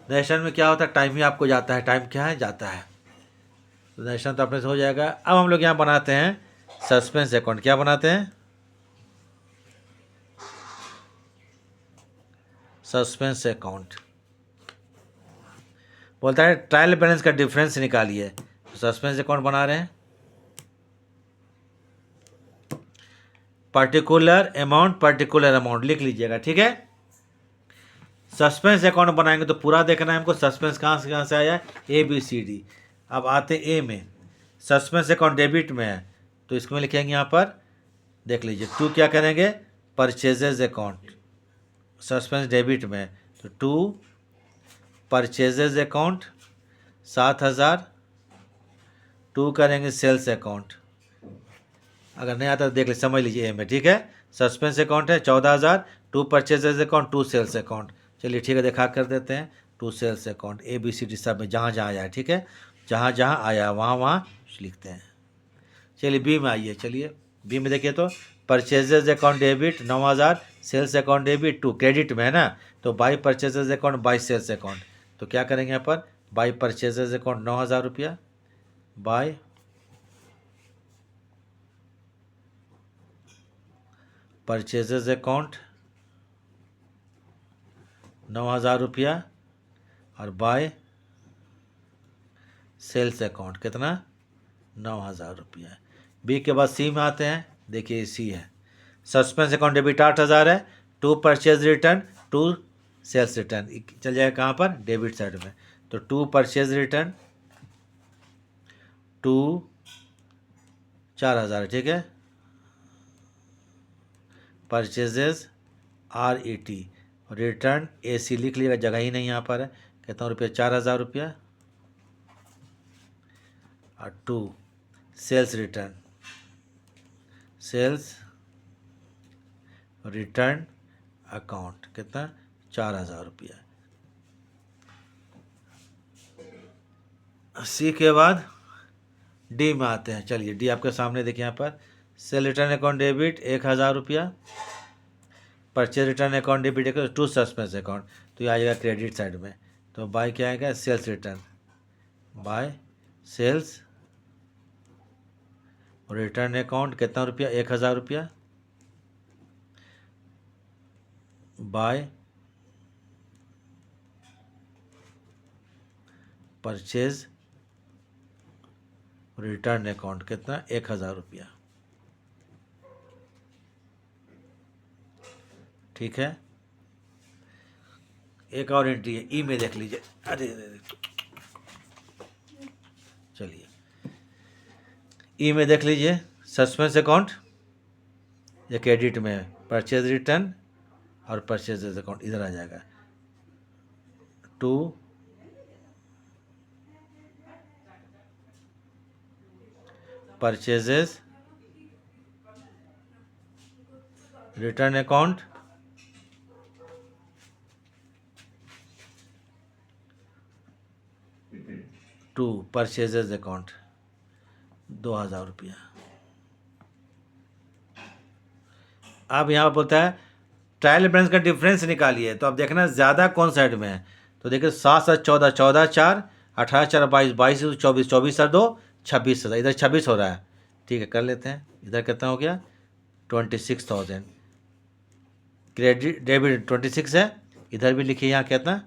नरेशन में क्या होता है? टाइम ही आपको जाता है, टाइम क्या है? जाता है। तो नरेशन तो अपने से हो जाएगा। अब हम लोग यहाँ बनाते हैं सस्पेंस अकाउंट, क्या बनाते हैं? सस्पेंस अकाउंट बोलता है ट्रायल बैलेंस का डिफरेंस निकालिए, तो सस्पेंस अकाउंट बना रहे हैं। पर्टिकुलर अमाउंट लिख लीजिएगा, ठीक है। सस्पेंस अकाउंट बनाएंगे तो पूरा देखना है हमको, सस्पेंस कहाँ से आया? ABCD। अब आते ए में, सस्पेंस अकाउंट डेबिट में है, तो इसमें लिखेंगे यहाँ पर, देख लीजिए, टू क्या करेंगे? परचेजेज अकाउंट, सस्पेंस डेबिट में, तो टू परचेजेज अकाउंट 7000, टू करेंगे सेल्स अकाउंट। अगर नहीं आता तो देख लीजिए, समझ लीजिए ए में, ठीक है। सस्पेंस अकाउंट है 14000, to purchases account, to sales account. चलिए ठीक है, दिखा कर देते हैं। टू सेल्स अकाउंट ABCD सब में जहाँ जहाँ आया है, ठीक है, जहाँ जहाँ आया वहाँ लिखते हैं। चलिए बी में आइए, चलिए बी में देखिए, तो purchases account debit 9000, sales account debit to, credit में है ना, तो by purchases account by sales account. तो क्या करेंगे यहाँ पर? बाई परचेजेज अकाउंट 9000 रुपया, बाई परचेजेज अकाउंट 9000 रुपया, और बाय सेल्स अकाउंट कितना? 9000 रुपया। बी के बाद सी में आते हैं, देखिए सी है, सस्पेंस अकाउंट डेबिट 8000 है, to purchase return, to sales return, चल जाएगा कहाँ पर? डेबिट साइड में। तो टू परचेज रिटर्न टू 4,000, ठीक है। परचेजेस RET, रिटर्न AC लिख लीजिएगा, जगह ही नहीं यहाँ पर है। कहता हूँ रुपये 4,000 रुपया। और to sales return, sales return account, कितना 4,000 रुपया। C के बाद D में आते हैं। चलिए D आपके सामने देखिए यहाँ पर, सेल रिटर्न अकाउंट डेबिट 1,000 रुपया, purchase return account debit to suspense account, तो ये आ जाएगा क्रेडिट साइड में। तो बाय क्या आएगा, sales return, by sales return account कितना रुपया, 1,000 रुपया, बाय परचेज रिटर्न अकाउंट कितना, 1,000 रुपया, ठीक है। एक और एंट्री है ई में, देख लीजिए। अरे चलिए ई में देख लीजिए, सस्पेंस अकाउंट, ये क्रेडिट में है, परचेज रिटर्न और परचेज अकाउंट इधर आ जाएगा। To purchases return account to purchases account 2,000 रुपया। अब यहाँ पर बोलता है ट्रायल बैलेंस का डिफरेंस निकालिए, तो अब देखना ज़्यादा कौन साइड में है। तो देखिए 7 7 14 14 4 18 4 22 22 24 24 2 26, इधर 26 हो रहा है, ठीक है, कर लेते हैं। इधर कितना हो गया, 26,000, क्रेडिट डेबिट 26 है, इधर भी लिखिए यहाँ कितना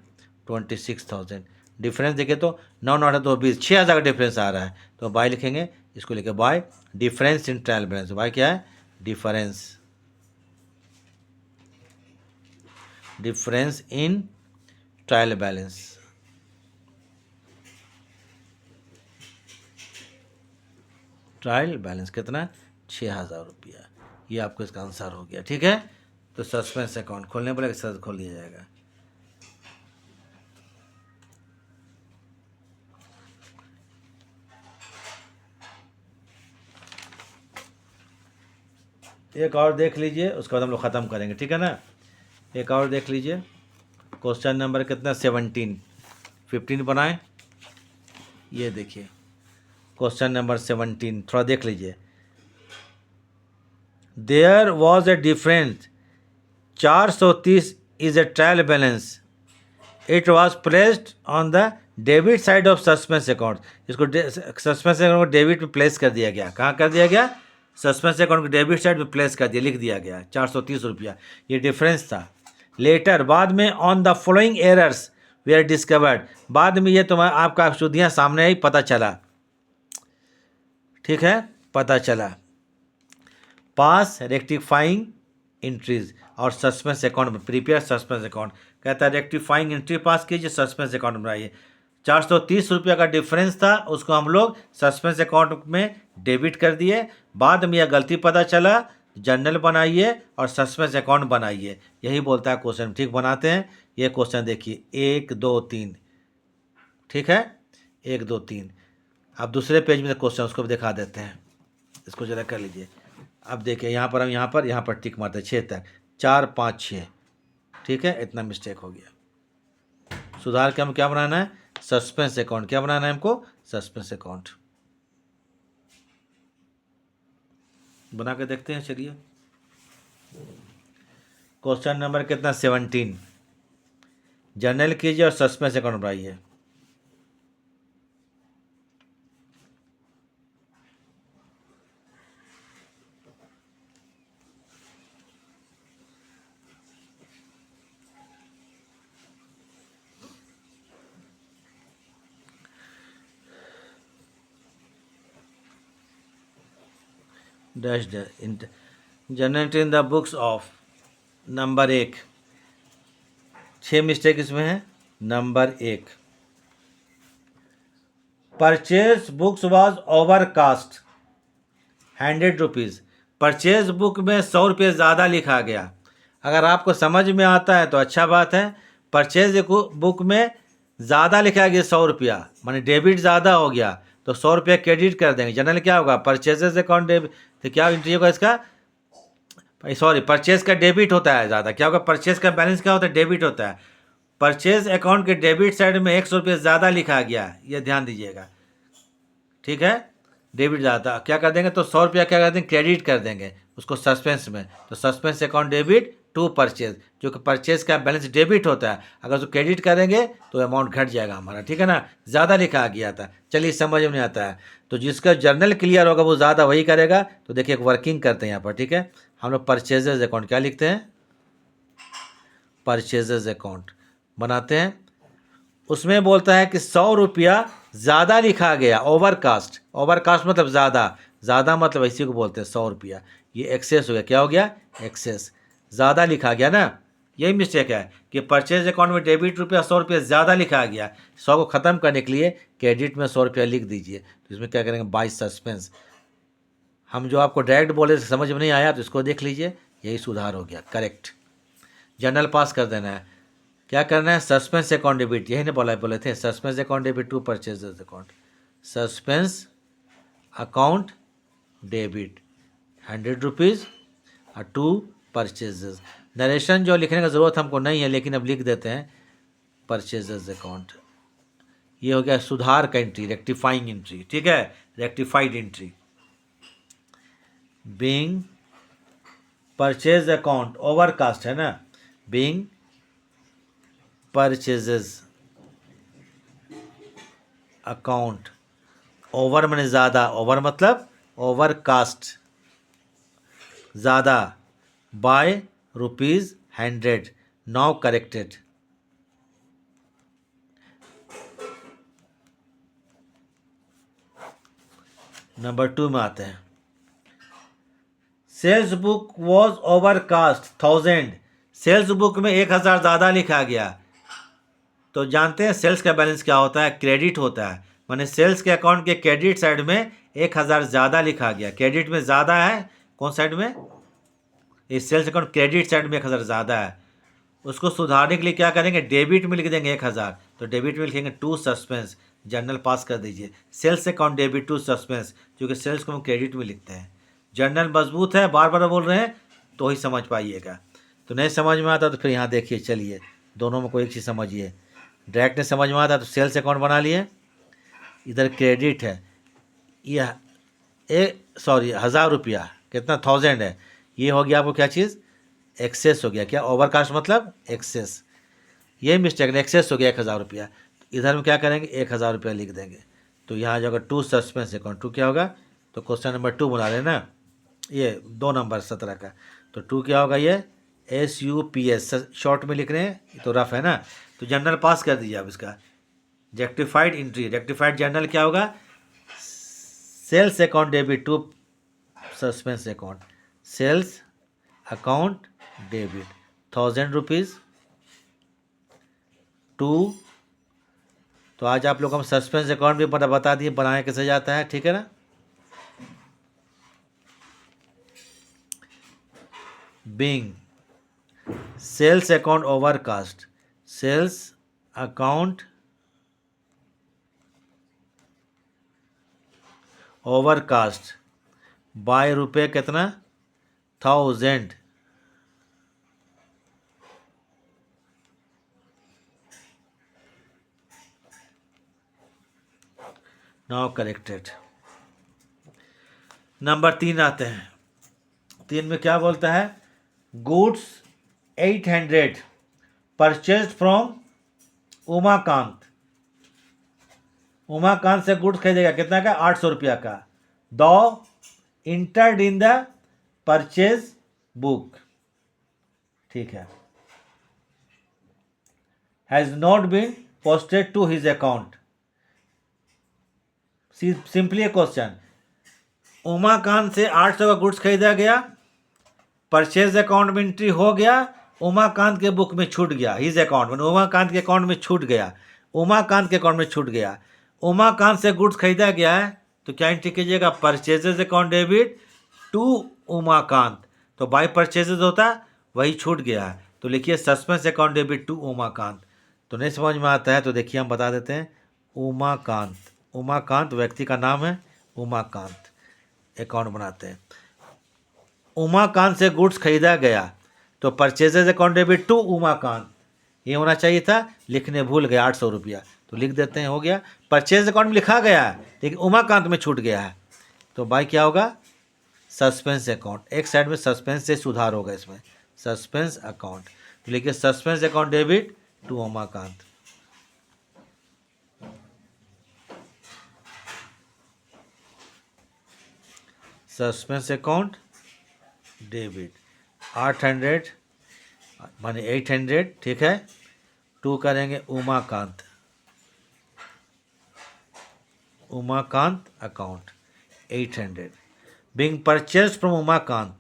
26,000। डिफरेंस देखिए तो 9 9 2 20, 6,000 का डिफरेंस आ रहा है। तो बाय लिखेंगे, इसको लिखे by difference in trial balance. By क्या है, difference, difference in trial balance. Trial balance कितना, 6,000 रुपया। ये आपको इसका आंसर हो गया, ठीक है। तो सस्पेंस अकाउंट खोलने बोले सर खोल दिया जाएगा। एक और देख लीजिए, उसके बाद हम लोग ख़त्म करेंगे, ठीक है ना। एक और देख लीजिए, क्वेश्चन नंबर कितना, 17 15 बनाएं। ये देखिए क्वेश्चन नंबर 17, थोड़ा देख लीजिए। There was a difference 430 is a trial balance, it was placed on the debit side of suspense account. इसको सस्पेंस अकाउंट को डेबिट में प्लेस कर दिया गया। कहाँ कर दिया गया, सस्पेंस अकाउंट को डेबिट साइड में प्लेस कर दिया, लिख दिया गया 430 रुपया, ये डिफरेंस था। लेटर बाद में on the following errors were discovered, बाद में ये तुम्हारा आपका अशुद्धियाँ सामने ही पता चला, ठीक है, पता चला। पास रेक्टिफाइंग एंट्रीज और सस्पेंस अकाउंट में प्रिपेयर सस्पेंस अकाउंट, कहता है रेक्टिफाइंग एंट्री पास कीजिए, सस्पेंस अकाउंट बनाइए। 430 रुपया का डिफरेंस था, उसको हम लोग सस्पेंस अकाउंट में डेबिट कर दिए। बाद में यह गलती पता चला, जर्नल बनाइए और सस्पेंस अकाउंट बनाइए, यही बोलता है क्वेश्चन, ठीक। बनाते हैं ये क्वेश्चन, देखिए 1 2 3, ठीक है, 1 2 3। अब दूसरे पेज में क्वेश्चन उसको भी दिखा देते हैं, इसको जरा कर लीजिए। अब देखिए यहाँ पर हम यहाँ पर टिक मारते हैं 6 तक, 4 5 6, ठीक है, इतना मिस्टेक हो गया। सुधार के हम क्या बनाना है, सस्पेंस अकाउंट, क्या बनाना है हमको, सस्पेंस अकाउंट बना के देखते हैं। चलिए क्वेश्चन नंबर कितना, 17, जर्नल कीजिए और सस्पेंस अकाउंट बनाइए। Dash dash generate in the books of, number 1, 6 mistake इसमें है। Number 1, purchase books was overcast 100 rupees. Purchase book में 100 रुपये ज़्यादा लिखा गया। अगर आपको समझ में आता है तो अच्छा बात है। परचेज बुक में ज़्यादा लिखा गया 100 रुपया, माने डेबिट ज़्यादा हो गया, तो 100 रुपया क्रेडिट कर देंगे। जनरल क्या होगा, परचेजेज अकाउंट डेबिट, तो क्या एंट्री होगा इसका, सॉरी परचेज का डेबिट होता है ज़्यादा, क्या होगा, परचेज का बैलेंस क्या होता है, डेबिट होता है। परचेज अकाउंट के डेबिट साइड में 100 रुपये ज़्यादा लिखा गया, ये ध्यान दीजिएगा, ठीक है। डेबिट ज़्यादा क्या कर देंगे, तो 100 रुपया क्या कर देंगे, क्रेडिट कर देंगे उसको सस्पेंस में। तो suspense account debit to purchase, जो कि परचेज का बैलेंस डेबिट होता है, अगर उसको क्रेडिट करेंगे तो अमाउंट घट जाएगा हमारा, ठीक है ना। ज़्यादा लिखा गया था, चलिए समझ में नहीं आता है। तो जिसका जर्नल क्लियर होगा वो ज़्यादा वही करेगा। तो देखिए एक वर्किंग करते हैं यहाँ पर, ठीक है। हम लोग परचेजेज अकाउंट क्या लिखते हैं, परचेजेज अकाउंट बनाते हैं। उसमें बोलता है कि 100 रुपया ज़्यादा लिखा गया, ओवरकास्ट। ओवरकास्ट मतलब ज़्यादा, ज़्यादा मतलब इसी को बोलते हैं 100 रुपया। ये एक्सेस हो गया, क्या हो गया, एक्सेस, ज़्यादा लिखा गया ना। यही मिस्टेक है कि परचेज अकाउंट में डेबिट रुपया 100 रुपया ज़्यादा लिखा गया। 100 को ख़त्म करने के लिए क्रेडिट में 100 रुपया लिख दीजिए। तो इसमें क्या करेंगे, बाय सस्पेंस। हम जो आपको डायरेक्ट बोले समझ में नहीं आया तो इसको देख लीजिए, यही सुधार हो गया, करेक्ट। जनरल पास कर देना है। क्या करना है, सस्पेंस अकाउंट डेबिट, यही नहीं बोले थे, suspense account debit to purchases account. Suspense account debit 100 rupees और टू परचेजेस। नरेशन जो लिखने का ज़रूरत हमको नहीं है, लेकिन अब लिख देते हैं परचेजेस अकाउंट। ये हो गया सुधार का एंट्री, रेक्टिफाइंग एंट्री, ठीक है, rectified entry. Being purchase account overcast है ना, बीइंग परचेजेस अकाउंट, ओवर मैंने ज़्यादा, ओवर मतलब ओवरकास्ट ज़्यादा, बाय ₹100, नाउ करेक्टेड। नंबर 2 में आते हैं। Sales book was overcast 1000, sales book में 1000 ज़्यादा लिखा गया। तो जानते हैं सेल्स का बैलेंस क्या होता है, क्रेडिट होता है। माने सेल्स के अकाउंट के क्रेडिट साइड में 1000 ज़्यादा लिखा गया, क्रेडिट में ज़्यादा है, कौन साइड में, इस सेल्स अकाउंट क्रेडिट साइड में 1000 ज़्यादा है। उसको सुधारने के लिए क्या करेंगे, डेबिट में लिख देंगे 1000, तो डेबिट में लिखेंगे टू सस्पेंस। जर्नल पास कर दीजिए, sales account debit to suspense, क्योंकि सेल्स को हम क्रेडिट में लिखते हैं। जर्नल मजबूत है, बार बार बोल रहे हैं तो ही समझ पाइएगा। तो नहीं समझ में आता तो फिर यहाँ देखिए, चलिए दोनों में कोई एक चीज़ समझिए। डायरेक्ट नहीं समझ में आता तो सेल्स अकाउंट बना लिए, इधर क्रेडिट है, यह 1000 रुपया, कितना 1000 है, ये हो गया आपको क्या चीज़, एक्सेस हो गया। क्या, ओवरकास्ट मतलब एक्सेस, ये मिस्टेक, एक्सेस हो गया 1000 रुपया। इधर में क्या करेंगे, 1000 रुपया लिख देंगे। तो यहाँ जो टू सस्पेंस अकाउंट, टू क्या होगा, तो क्वेश्चन नंबर 2 बना लेना, ये 2 नंबर 17 का। तो 2 क्या होगा, ये SUPS शॉर्ट में लिख रहे हैं, तो रफ है ना। तो जनरल पास कर दीजिए आप इसका, रेक्टिफाइड एंट्री। रेक्टिफाइड जनरल क्या होगा, sales account debit to suspense account, sales account debit 1000 rupees to. तो आज आप लोग हम सस्पेंस अकाउंट भी बता दिए बनाया कैसे जाता है, ठीक है ना। Being sales account overcast, sales account overcast by रुपये कितना, 1000, नाउ करेक्टेड। नंबर 3 आते हैं। 3 में क्या बोलता है, goods 800 purchase from Umakant. Umakant से गुड्स खरीदेगा कितना का, 800 रुपया का। दो entered in the purchase book, ठीक है, has not been posted to his account. Simply question, Umakant से 800 का गुड्स खरीदा गया, परचेज अकाउंट में एंट्री हो गया, उमाकांत के बुक में छूट गया, हिज अकाउंट में, उमाकांत के अकाउंट में छूट गया, उमाकांत के अकाउंट में छूट गया। उमाकांत से गुड्स खरीदा गया है तो क्या एंट्री कीजिएगा, purchases account debit to Umakant. तो बाई परचेजेज होता है, वही छूट गया है, तो लिखिए suspense account debit to Umakant. तो नहीं समझ में आता है तो देखिए हम बता देते हैं। उमाकांत, उमाकांत व्यक्ति का नाम है, उमाकांत अकाउंट बनाते हैं। उमाकांत से गुड्स खरीदा गया तो purchases account debit to Umakant, ये होना चाहिए था, लिखने भूल गया 800 रुपया, तो लिख देते हैं, हो गया। परचेज अकाउंट में लिखा गया है लेकिन उमाकांत में छूट गया है, तो बाई क्या होगा, सस्पेंस अकाउंट। एक साइड में सस्पेंस से सुधार होगा इसमें, सस्पेंस अकाउंट, तो लिखिए suspense account debit to Umakant. Suspense account debit 800 माने 800, ठीक है। टू करेंगे Umakant, Umakant account 800 being purchased from Umakant,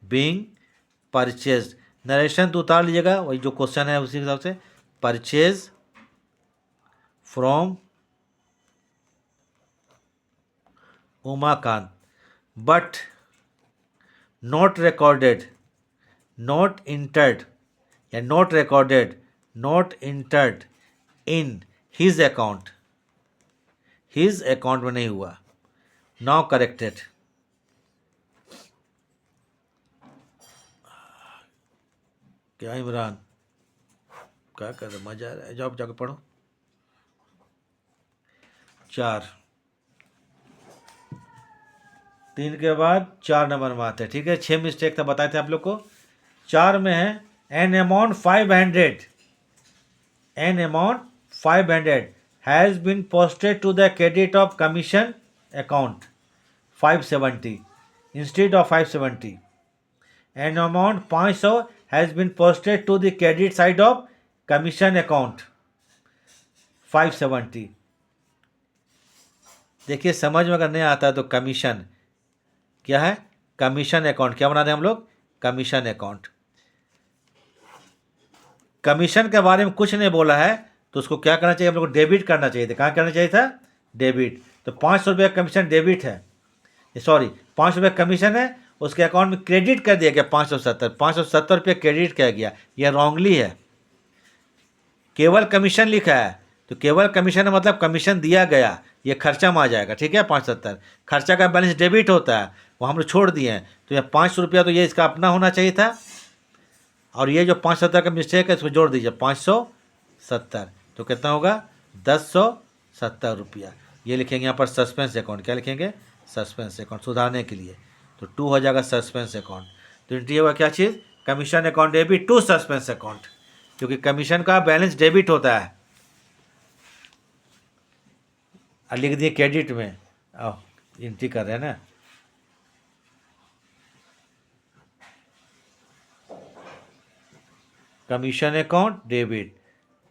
being purchased। Narration तो उतार लीजिएगा, वही जो क्वेश्चन है उसी हिसाब से, purchase from Umakant but not recorded, not entered या not recorded, not entered in his account, his account में नहीं हुआ, नाउ करेक्टेड। क्या इमरान क्या कर रहे, मजा आ रहा है, जाओ जाकर पढ़ो। 4 3 के बाद 4 नंबर में आते हैं, ठीक है। 6 मिस्टेक था बताए थे आप लोग को। 4 में है an amount 500, an amount 500 has been posted to the credit of commission account 570 instead of 570। An amount 500 has been posted to the credit side of commission account 570। देखिए समझ में अगर नहीं आता तो कमीशन क्या है, कमीशन अकाउंट क्या बना रहे हैं हम लोग, कमीशन अकाउंट। कमीशन के बारे में कुछ नहीं बोला है तो उसको क्या करना चाहिए, हम लोग को डेबिट करना चाहिए था। कहाँ करना चाहिए था, डेबिट। तो 500 रुपये कमीशन डेबिट है, सॉरी 500 रुपये कमीशन है, उसके अकाउंट में क्रेडिट कर दिया गया 570 रुपये क्रेडिट किया गया, यह रॉन्गली है। केवल कमीशन लिखा है तो केवल कमीशन मतलब कमीशन दिया गया, ये खर्चा में आ जाएगा, ठीक है। 570 खर्चा का बैलेंस डेबिट होता है, वो हम लोग छोड़ दिए हैं, तो ये 500 रुपया तो ये इसका अपना होना चाहिए था, और ये जो 570 का मिस्टेक है इसको जोड़ दीजिए 570, तो कितना होगा 1070 रुपया। ये लिखेंगे यहाँ पर सस्पेंस अकाउंट, क्या लिखेंगे, सस्पेंस अकाउंट, सुधारने के लिए। तो 2 हो जाएगा सस्पेंस अकाउंट। तो एंट्री होगा क्या चीज़, commission account debit to suspense account, क्योंकि कमीशन का बैलेंस डेबिट होता है। और लिख दिए क्रेडिट में, आओ एंट्री कर रहे हैं ना। Commission account debit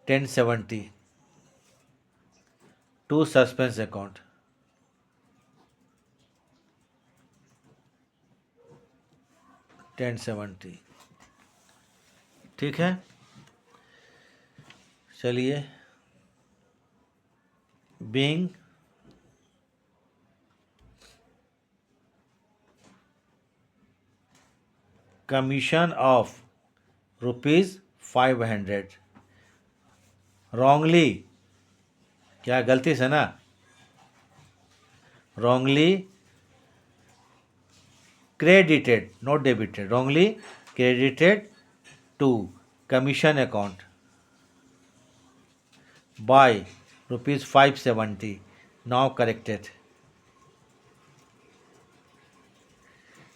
1070 to suspense account, ठीक है। चलिए, बीइंग कमीशन ऑफ ₹500 रॉन्गली, क्या गलती से ना, wrongly credited not debited, wrongly credited to commission account by ₹570, now corrected.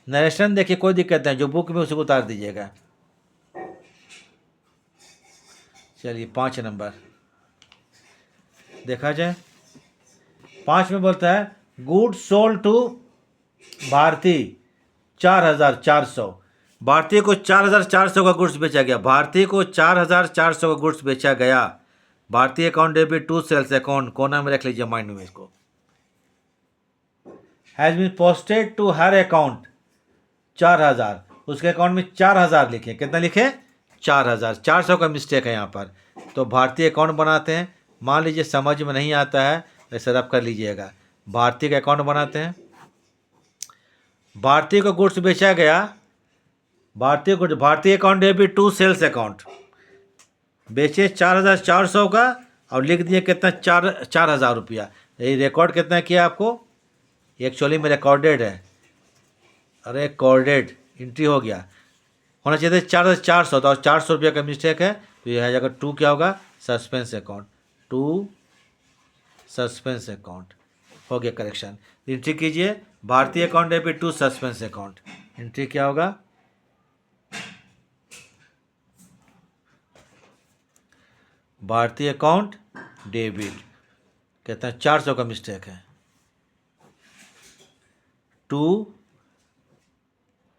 Narration देखिए कोई दिक्कत नहीं, जो बुक में उसे उतार दीजिएगा। चलिए 5 नंबर देखा जाए। 5 में बोलता है गुड सोल्ड टू भारती 4400, भारतीय को 4400 का गुड्स बेचा गया, भारतीय को 4400 का गुड्स बेचा गया। Bhartiya account debit to sales account, कोना में रख लीजिए माइंड में इसको। Has been posted to her account 4000, उसके अकाउंट में 4000 लिखे, कितना लिखे 4000, 400 का मिस्टेक है यहाँ पर। तो भारतीय अकाउंट बनाते हैं मान लीजिए समझ में नहीं आता है, ऐसे रब कर लीजिएगा। भारतीय का अकाउंट बनाते हैं। भारतीय को गुड्स बेचा गया, Bhartiya account debit to sales account, बेचे 4,400 का और लिख दिए कितना, 4,000 रुपया। ये रिकॉर्ड कितना किया आपको, एक्चुअली में रिकॉर्डेड है, अरे रिकॉर्डेड एंट्री हो गया, होना चाहिए था 4,400, तो 400 रुपया का मिस्टेक है, तो यह है जगह टू क्या होगा, suspense account, to suspense account हो गया करेक्शन। एंट्री कीजिए, Bhartiya account debit to suspense account, entry क्या होगा, भारतीय अकाउंट डेबिट, कहते हैं 400 का मिस्टेक है, टू,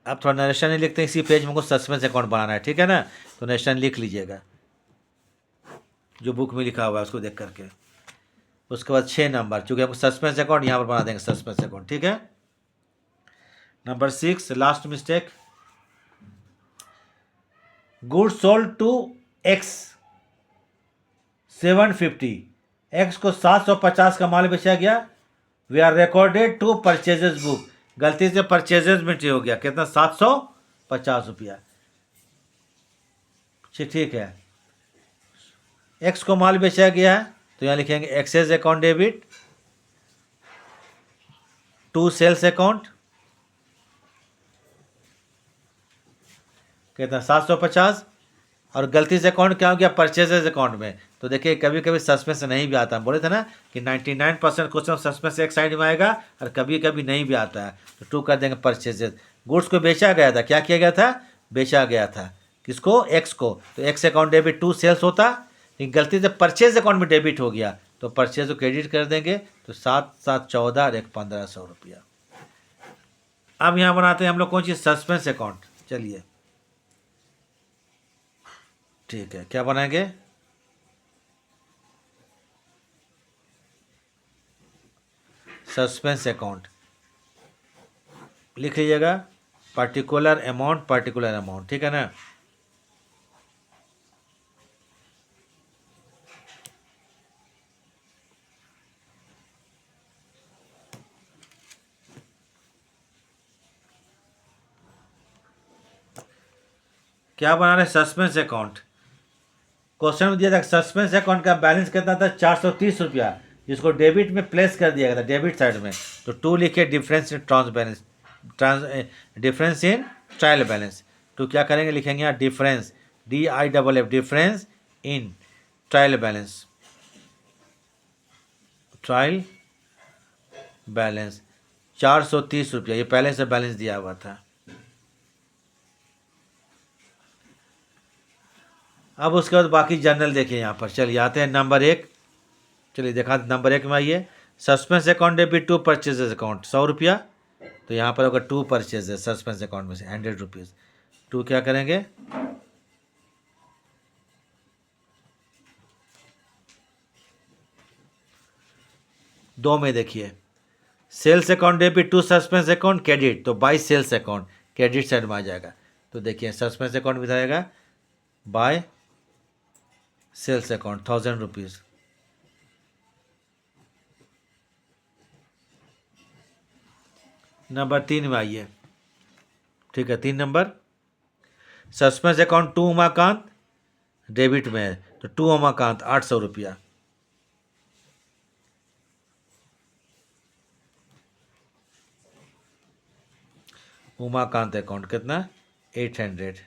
अब थोड़ा नरेशन नहीं लिखते हैं, इसी पेज में हमको सस्पेंस अकाउंट बनाना है, ठीक है ना, तो नरेशन लिख लीजिएगा जो बुक में लिखा हुआ है उसको देख करके। उसके बाद 6 नंबर, चूँकि हमको सस्पेंस अकाउंट यहाँ पर बना देंगे सस्पेंस अकाउंट, ठीक है। Number 6 last mistake, goods sold to X 750, X को 750 का माल बेचा गया, we are recorded to purchases book, गलती से परचेजेस में हो गया, कितना 750 रुपया, ठीक है। एक्स को माल बेचा गया है, तो यहाँ लिखेंगे X's account debit to sales account, कितना 750, और गलती से अकाउंट क्या हो गया, परचेजेज अकाउंट में। तो देखिए कभी कभी सस्पेंस नहीं भी आता, हम बोले थे ना कि 99% क्वेश्चन सस्पेंस एक साइड में आएगा और कभी कभी नहीं भी आता है, तो टू कर देंगे परचेजेज। गुड्स को बेचा गया था, क्या किया गया था, बेचा गया था, किसको, एक्स को, तो X account debit to sales होता, लेकिन गलती से परचेज अकाउंट में डेबिट हो गया, तो परचेज को क्रेडिट कर देंगे, तो 7,714 और 1,500 रुपया। अब यहाँ बनाते हैं हम लोग कौन चीज़, सस्पेंस अकाउंट, चलिए ठीक है, क्या बनाएंगे, सस्पेंस अकाउंट, लिख लीजिएगा पर्टिकुलर अमाउंट, ठीक है ना। क्या बना रहे, सस्पेंस अकाउंट, क्वेश्चन में दिया था सस्पेंस अकाउंट का बैलेंस कितना था, 430 रुपया, जिसको डेबिट में प्लेस कर दिया गया था, डेबिट साइड में, तो टू लिखे difference in difference in trial balance, तो क्या करेंगे, लिखेंगे यहाँ difference, DIFF, difference in trial balance, trial balance 430 रुपया, ये पहले से बैलेंस दिया हुआ था। अब उसके बाद बाकी जर्नल देखिए यहाँ पर, चलिए आते हैं नंबर 1, चलिए देखा नंबर 1 में आइए, suspense account debit to purchases account 100 रुपया, तो यहाँ पर होगा टू परचेजेस सस्पेंस अकाउंट में से 100 रुपीज़, टू क्या करेंगे, दो में देखिए, sales account debit to suspense account credit, तो by sales account credit side में आ जाएगा, तो देखिए सस्पेंस अकाउंट भी जाएगा by sales account 1,000 rupees. Number 3 में आइए, ठीक है, 3 number, suspense account to Umakant debit में है, तो टू उमाकांत 800 रुपया, उमाकांत अकाउंट कितना 800।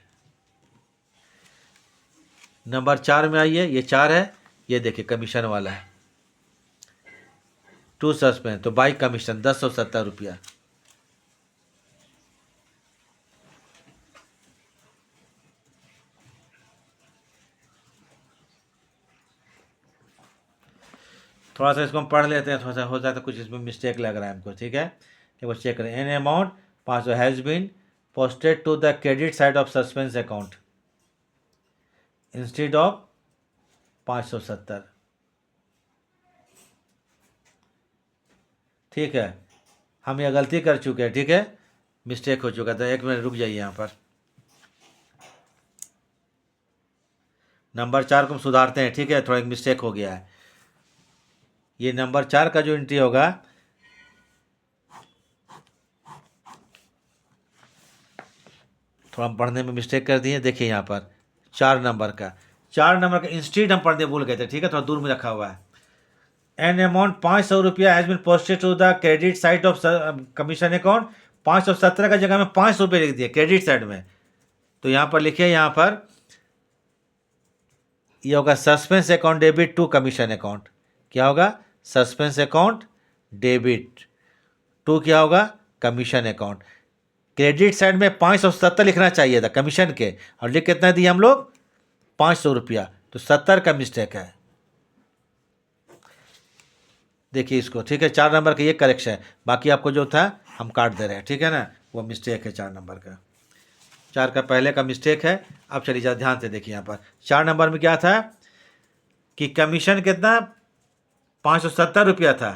नंबर 4 में आइए, ये 4 है, ये देखिए कमीशन वाला है, टू सस्पेंस, तो बाई कमीशन 1070 रुपया, थोड़ा सा इसको हम पढ़ लेते हैं, थोड़ा सा हो जाता है कुछ इसमें मिस्टेक लग रहा है हमको, ठीक है, एक बार चेक करें, an amount 500 has been posted to the credit side of suspense account instead of 570, ठीक है, हम ये गलती कर चुके हैं, ठीक है, मिस्टेक हो चुका था, 1 मिनट रुक जाइए यहाँ पर, नंबर 4 को हम सुधारते हैं, ठीक है, थोड़ा एक मिस्टेक हो गया है, ये नंबर 4 का जो एंट्री होगा, थोड़ा हम पढ़ने में मिस्टेक कर दिए। देखिए यहाँ पर 4 नंबर का, 4 नंबर का इंस्टीड हम पढ़ने भूल गए थे, ठीक है, थोड़ा दूर में रखा हुआ है। एन अमाउंट 500 रुपया has been posted to the credit side of commission account. 517 का जगह में 500 रुपये लिख दिए क्रेडिट साइड में। तो यहाँ पर लिखिए, यहाँ पर ये होगा suspense account debit to commission account. क्या होगा? सस्पेंस अकाउंट डेबिट टू क्या होगा? Commission account. क्रेडिट साइड में 570 लिखना चाहिए था कमीशन के, और लिख कितना दिए हम लोग? 500 रुपया। तो 70 का मिस्टेक है। देखिए इसको, ठीक है, 4 नंबर का ये करेक्शन है, बाकी आपको जो था हम काट दे रहे हैं, ठीक है ना, वो मिस्टेक है 4 नंबर का। 4 का पहले का मिस्टेक है। अब चलिए जरा ध्यान से देखिए, यहाँ पर 4 नंबर में क्या था कि कमीशन कितना? 570 रुपया था,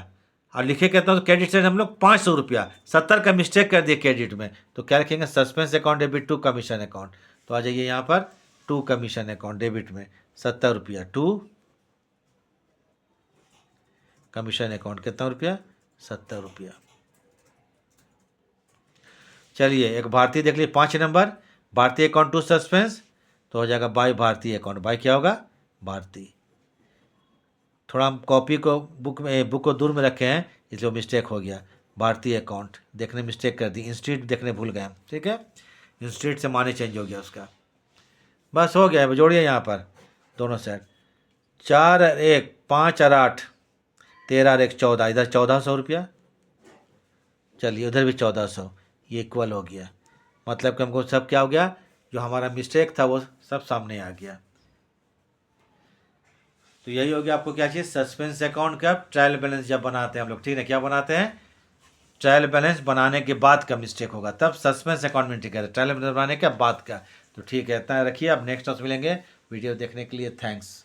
और लिखे कितना? तो क्रेडिट से हम लोग 500 रुपया, 70 का मिस्टेक कर दिए क्रेडिट में। तो क्या लिखेंगे? Suspense account debit to commission account. तो आ जाइए यहाँ पर, टू कमीशन अकाउंट डेबिट में 70 रुपया, टू कमीशन अकाउंट कितना रुपया? 70 रुपया। चलिए एक भारतीय देख लीजिए, 5 नंबर, भारतीय अकाउंट टू सस्पेंस, तो हो जाएगा बाई भारतीय अकाउंट। बाई क्या होगा? भारतीय। थोड़ा हम कॉपी को बुक को दूर में रखे हैं, इसलिए मिस्टेक हो गया। भारतीय अकाउंट देखने मिस्टेक कर दी, इंस्टीट्यूट देखने भूल गए हम, ठीक है, इंस्टीट्यूट से माने चेंज हो गया उसका। बस हो गया। जोड़िए यहाँ पर दोनों साइड, 4 और 1 5 और 8 13 और 1 14, इधर 1400 रुपया। चलिए उधर भी 1400, ये इक्वल हो गया। मतलब कि हमको सब क्या हो गया, जो हमारा मिस्टेक था वो सब सामने आ गया। तो यही हो गया आपको क्या चाहिए? सस्पेंस अकाउंट का ट्रायल बैलेंस जब बनाते हैं हम लोग, ठीक है, क्या बनाते हैं? ट्रायल बैलेंस बनाने के बाद का मिस्टेक होगा, तब सस्पेंस अकाउंट में एंट्री करें, ट्रायल बैलेंस बनाने के बाद का। तो ठीक है, इतना रखिए, अब नेक्स्ट क्लास मिलेंगे। वीडियो देखने के लिए थैंक्स।